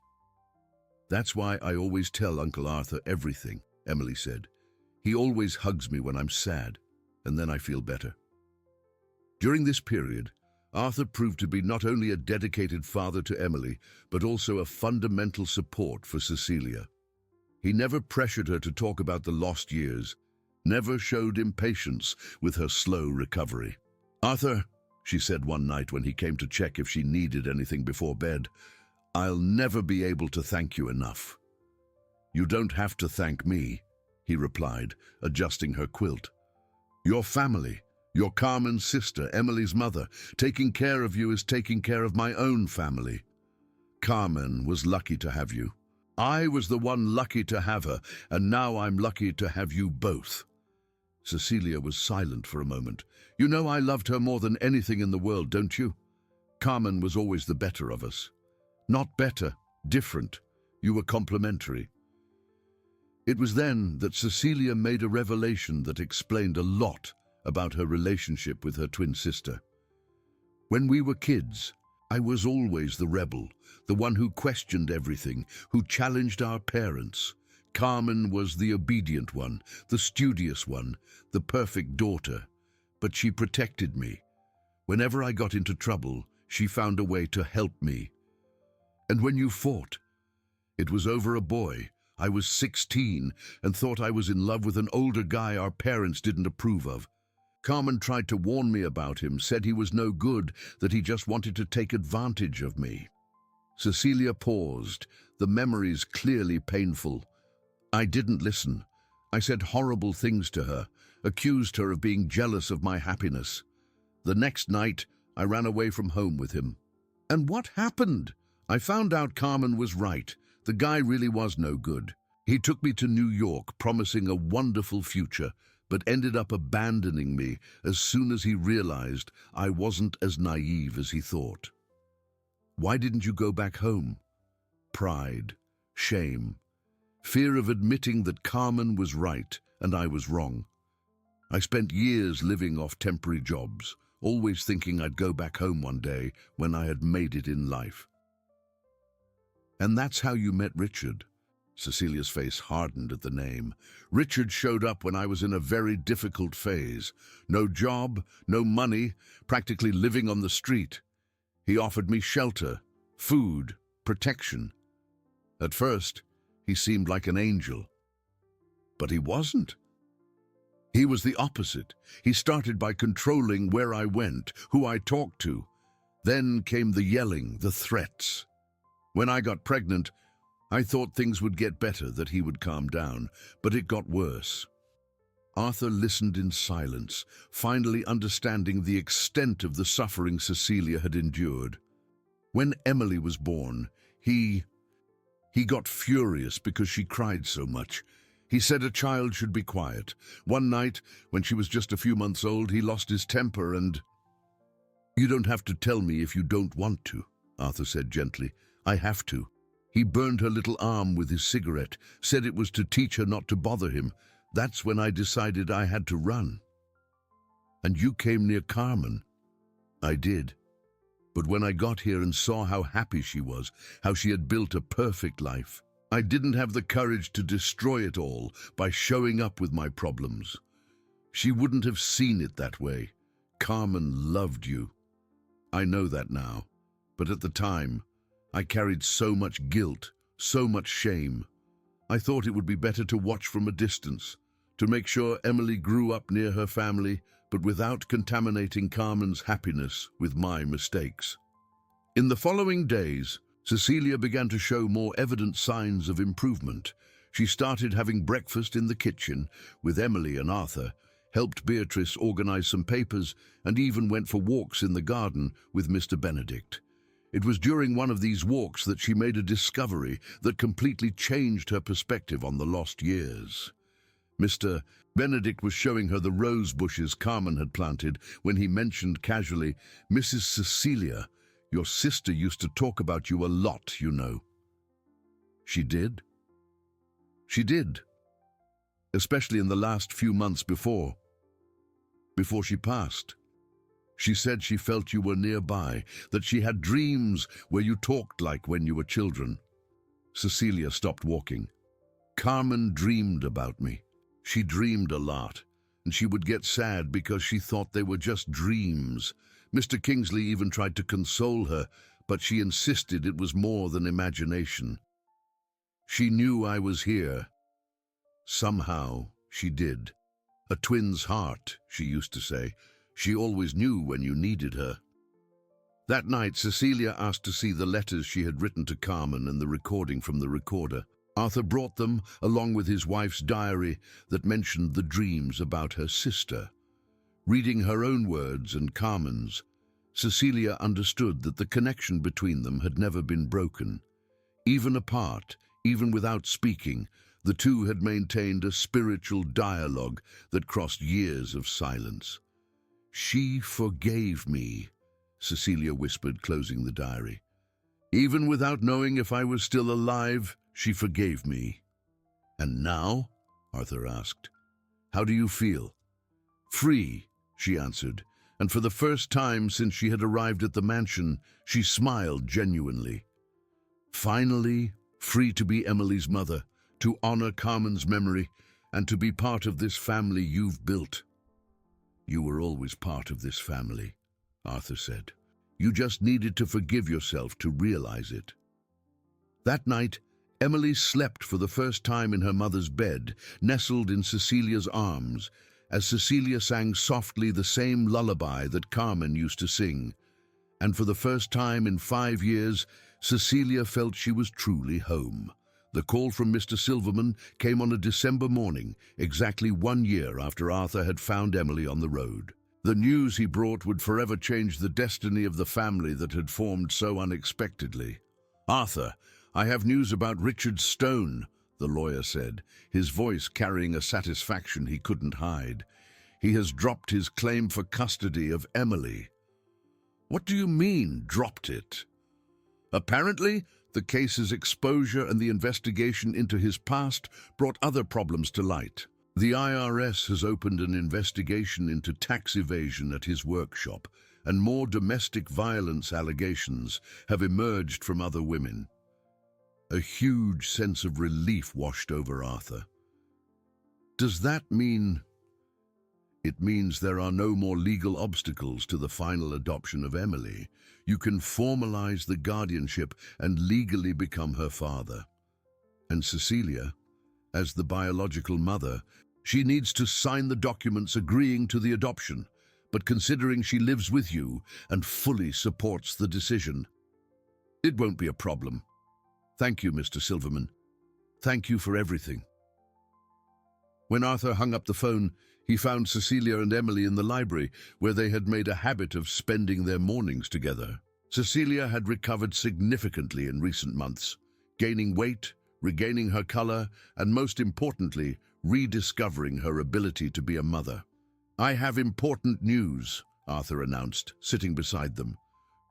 "That's why I always tell Uncle Arthur everything," Emily said. "He always hugs me when I'm sad, and then I feel better." During this period, Arthur proved to be not only a dedicated father to Emily, but also a fundamental support for Cecilia. He never pressured her to talk about the lost years, never showed impatience with her slow recovery. "Arthur," she said one night when he came to check if she needed anything before bed, "I'll never be able to thank you enough." "You don't have to thank me," he replied, adjusting her quilt. "Your family, your Carmen's sister, Emily's mother, taking care of you is taking care of my own family. Carmen was lucky to have you. I was the one lucky to have her, and now I'm lucky to have you both." Cecilia was silent for a moment. "You know I loved her more than anything in the world, don't you? Carmen was always the better of us. Not better, different. You were complementary." It was then that Cecilia made a revelation that explained a lot about her relationship with her twin sister. "When we were kids, I was always the rebel, the one who questioned everything, who challenged our parents. Carmen was the obedient one, the studious one, the perfect daughter. But she protected me. Whenever I got into trouble, she found a way to help me. And when you fought, it was over a boy. I was 16 and thought I was in love with an older guy our parents didn't approve of. Carmen tried to warn me about him, said he was no good, that he just wanted to take advantage of me." Cecilia paused, the memories clearly painful. "I didn't listen. I said horrible things to her, accused her of being jealous of my happiness. The next night, I ran away from home with him. And what happened? I found out Carmen was right. The guy really was no good. He took me to New York, promising a wonderful future, but ended up abandoning me as soon as he realized I wasn't as naive as he thought." "Why didn't you go back home?" "Pride, shame, fear of admitting that Carmen was right and I was wrong. I spent years living off temporary jobs, always thinking I'd go back home one day when I had made it in life. And that's how you met Richard? Cecilia's face hardened at the name. Richard showed up when I was in a very difficult phase. No job, no money, practically living on the street. He offered me shelter, food, protection. At first, he seemed like an angel. But he wasn't. He was the opposite. He started by controlling where I went, who I talked to. Then came the yelling, the threats. When I got pregnant, I thought things would get better, that he would calm down, but it got worse. Arthur listened in silence, finally understanding the extent of the suffering Cecilia had endured. When Emily was born, he got furious because she cried so much. He said a child should be quiet. One night, when she was just a few months old, he lost his temper and... "You don't have to tell me if you don't want to," Arthur said gently. "I have to." He burned her little arm with his cigarette, said it was to teach her not to bother him. That's when I decided I had to run. "And you came near Carmen." "I did. But when I got here and saw how happy she was, how she had built a perfect life, I didn't have the courage to destroy it all by showing up with my problems. She wouldn't have seen it that way. Carmen loved you. I know that now, but at the time, I carried so much guilt, so much shame. I thought it would be better to watch from a distance, to make sure Emily grew up near her family, but without contaminating Carmen's happiness with my mistakes." In the following days, Cecilia began to show more evident signs of improvement. She started having breakfast in the kitchen with Emily and Arthur, helped Beatrice organize some papers, and even went for walks in the garden with Mr. Benedict. It was during one of these walks that she made a discovery that completely changed her perspective on the lost years. Mr. Benedict was showing her the rose bushes Carmen had planted when he mentioned casually, "Mrs. Cecilia, your sister used to talk about you a lot, you know." She did? She did. Especially in the last few months before she passed. She said she felt you were nearby, that she had dreams where you talked like when you were children. Cecilia stopped walking. "Carmen dreamed about me. She dreamed a lot, and she would get sad because she thought they were just dreams. Mr. Kingsley even tried to console her, but she insisted it was more than imagination. She knew I was here. Somehow, she did. A twin's heart, she used to say. She always knew when you needed her." That night, Cecilia asked to see the letters she had written to Carmen and the recording from the recorder. Arthur brought them, along with his wife's diary that mentioned the dreams about her sister. Reading her own words and Carmen's, Cecilia understood that the connection between them had never been broken. Even apart, even without speaking, the two had maintained a spiritual dialogue that crossed years of silence. "She forgave me," Cecilia whispered, closing the diary. "Even without knowing if I was still alive, she forgave me." "And now?" Arthur asked. "How do you feel?" "Free," she answered, and for the first time since she had arrived at the mansion, she smiled genuinely. "Finally, free to be Emily's mother, to honor Carmen's memory, and to be part of this family you've built." "You were always part of this family," Arthur said. "You just needed to forgive yourself to realize it." That night, Emily slept for the first time in her mother's bed, nestled in Cecilia's arms, as Cecilia sang softly the same lullaby that Carmen used to sing. And for the first time in 5 years, Cecilia felt she was truly home. The call from Mr. Silverman came on a December morning, exactly 1 year after Arthur had found Emily on the road. The news he brought would forever change the destiny of the family that had formed so unexpectedly. "Arthur, I have news about Richard Stone," the lawyer said, his voice carrying a satisfaction he couldn't hide. "He has dropped his claim for custody of Emily." "What do you mean, dropped it?" "Apparently, the case's exposure and the investigation into his past brought other problems to light. The IRS has opened an investigation into tax evasion at his workshop, and more domestic violence allegations have emerged from other women. A huge sense of relief washed over Arthur. Does that mean... It means there are no more legal obstacles to the final adoption of Emily. You can formalize the guardianship and legally become her father. And Cecilia, as the biological mother, she needs to sign the documents agreeing to the adoption, but considering she lives with you and fully supports the decision. It won't be a problem. Thank you, Mr. Silverman. Thank you for everything. When Arthur hung up the phone, he found Cecilia and Emily in the library, where they had made a habit of spending their mornings together. Cecilia had recovered significantly in recent months, gaining weight, regaining her color, and most importantly, rediscovering her ability to be a mother. "I have important news," Arthur announced, sitting beside them.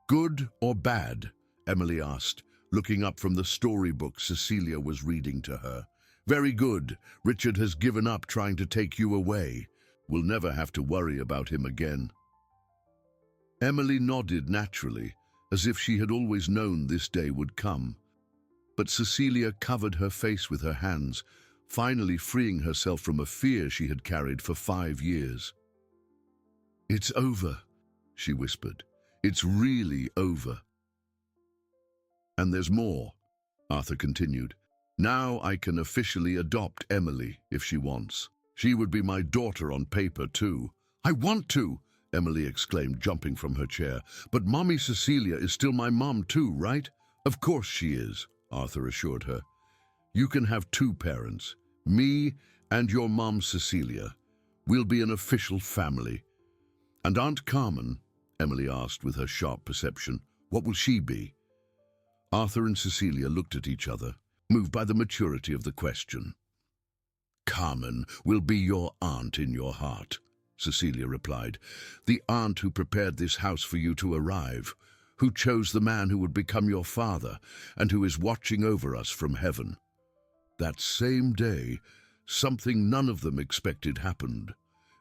"Good or bad?" Emily asked, looking up from the storybook Cecilia was reading to her. "Very good. Richard has given up trying to take you away. We'll never have to worry about him again." Emily nodded naturally, as if she had always known this day would come. But Cecilia covered her face with her hands, finally freeing herself from a fear she had carried for 5 years. "It's over," she whispered. "It's really over." "And there's more," Arthur continued. "Now I can officially adopt Emily if she wants. She would be my daughter on paper, too." "I want to!" Emily exclaimed, jumping from her chair. "But Mommy Cecilia is still my mom too, right?" "Of course she is," Arthur assured her. "You can have 2 parents, me and your mom Cecilia. We'll be an official family." "And Aunt Carmen?" Emily asked with her sharp perception. "What will she be?" Arthur and Cecilia looked at each other, moved by the maturity of the question. "Carmen will be your aunt in your heart," Cecilia replied. "The aunt who prepared this house for you to arrive, who chose the man who would become your father, and who is watching over us from heaven." That same day, something none of them expected happened.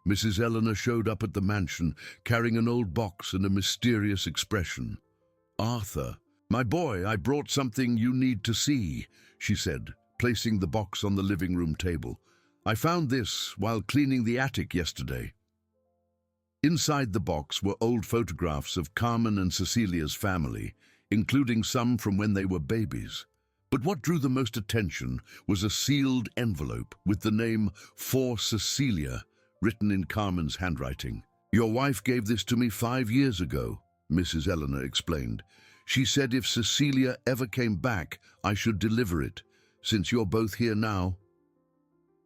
Mrs. Eleanor showed up at the mansion, carrying an old box and a mysterious expression. "Arthur, my boy, I brought something you need to see," she said, placing the box on the living room table. "I found this while cleaning the attic yesterday." Inside the box were old photographs of Carmen and Cecilia's family, including some from when they were babies. But what drew the most attention was a sealed envelope with the name "For Cecilia" written in Carmen's handwriting. "Your wife gave this to me 5 years ago," Mrs. Eleanor explained. "She said if Cecilia ever came back, I should deliver it, since you're both here now."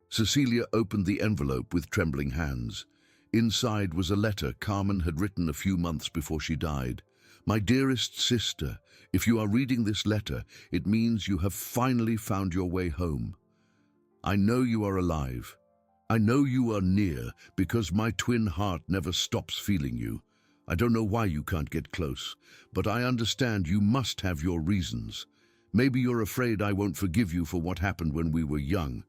Cecilia opened the envelope with trembling hands. Inside was a letter Carmen had written a few months before she died. "My dearest sister, if you are reading this letter, it means you have finally found your way home. I know you are alive. I know you are near because my twin heart never stops feeling you. I don't know why you can't get close, but I understand you must have your reasons. Maybe you're afraid I won't forgive you for what happened when we were young.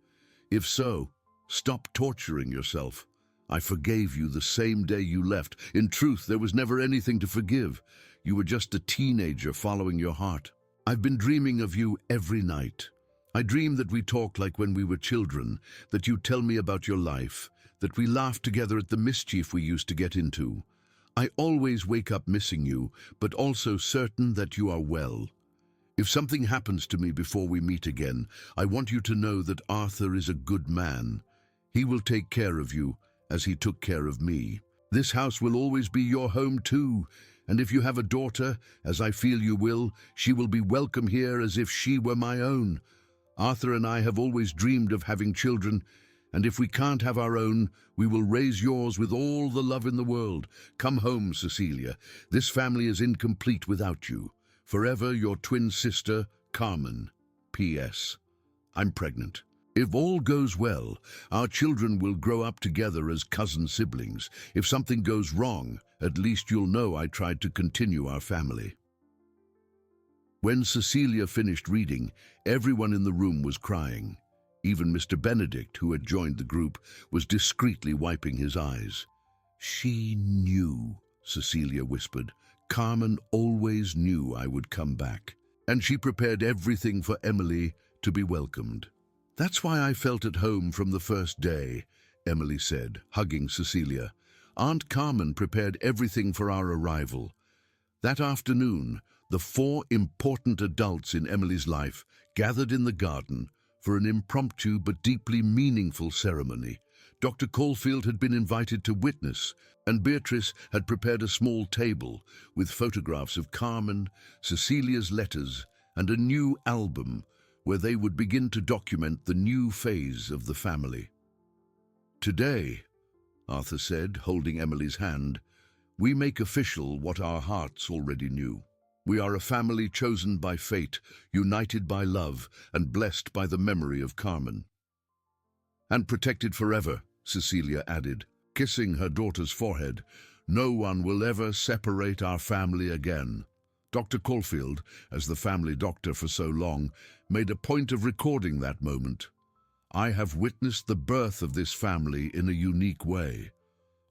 If so, stop torturing yourself. I forgave you the same day you left. In truth, there was never anything to forgive. You were just a teenager following your heart. I've been dreaming of you every night. I dream that we talk like when we were children, that you tell me about your life, that we laugh together at the mischief we used to get into. I always wake up missing you, but also certain that you are well. If something happens to me before we meet again, I want you to know that Arthur is a good man. He will take care of you, as he took care of me. This house will always be your home too, and if you have a daughter, as I feel you will, she will be welcome here as if she were my own. Arthur and I have always dreamed of having children, and if we can't have our own, we will raise yours with all the love in the world. Come home, Cecilia. This family is incomplete without you. Forever your twin sister, Carmen. P.S. I'm pregnant. If all goes well, our children will grow up together as cousin siblings. If something goes wrong, at least you'll know I tried to continue our family. When Cecilia finished reading, everyone in the room was crying. Even Mr. Benedict, who had joined the group, was discreetly wiping his eyes. "She knew," Cecilia whispered. "Carmen always knew I would come back. And she prepared everything for Emily to be welcomed." "That's why I felt at home from the first day," Emily said, hugging Cecilia. "Aunt Carmen prepared everything for our arrival." That afternoon, the 4 important adults in Emily's life gathered in the garden for an impromptu but deeply meaningful ceremony. Dr. Caulfield had been invited to witness, and Beatrice had prepared a small table with photographs of Carmen, Cecilia's letters, and a new album where they would begin to document the new phase of the family. "Today," Arthur said, holding Emily's hand, "we make official what our hearts already knew. We are a family chosen by fate, united by love, and blessed by the memory of Carmen." "And protected forever," Cecilia added, kissing her daughter's forehead. "No one will ever separate our family again." Dr. Caulfield, as the family doctor for so long, made a point of recording that moment. "I have witnessed the birth of this family in a unique way.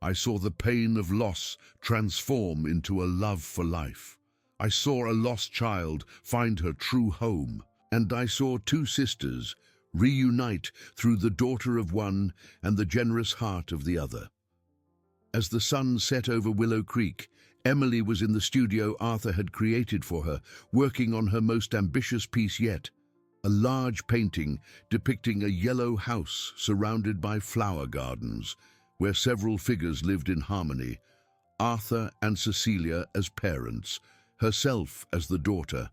I saw the pain of loss transform into a love for life. I saw a lost child find her true home, and I saw 2 sisters reunite through the daughter of one and the generous heart of the other." As the sun set over Willow Creek, Emily was in the studio Arthur had created for her, working on her most ambitious piece yet, a large painting depicting a yellow house surrounded by flower gardens, where several figures lived in harmony: Arthur and Cecilia as parents, herself as the daughter,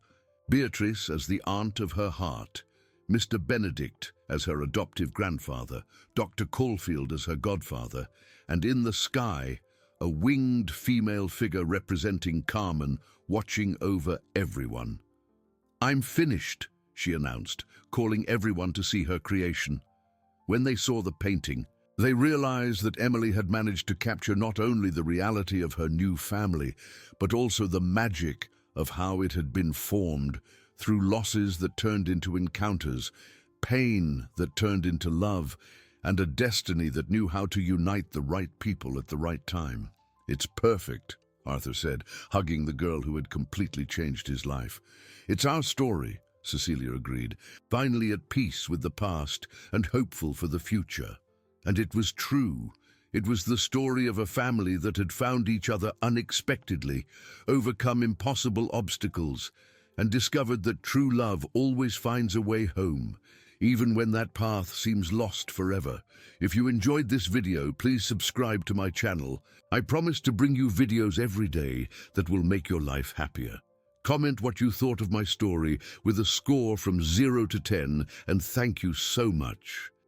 Beatrice as the aunt of her heart, Mr. Benedict as her adoptive grandfather, Dr. Caulfield as her godfather, and in the sky, a winged female figure representing Carmen watching over everyone. "I'm finished," she announced, calling everyone to see her creation. When they saw the painting, they realized that Emily had managed to capture not only the reality of her new family, but also the magic of how it had been formed through losses that turned into encounters, pain that turned into love, and a destiny that knew how to unite the right people at the right time. "It's perfect," Arthur said, hugging the girl who had completely changed his life. "It's our story," Cecilia agreed, finally at peace with the past and hopeful for the future. And it was true. It was the story of a family that had found each other unexpectedly, overcome impossible obstacles, and discovered that true love always finds a way home, even when that path seems lost forever. If you enjoyed this video, please subscribe to my channel. I promise to bring you videos every day that will make your life happier. Comment what you thought of my story with a score from 0 to 10, and thank you so much.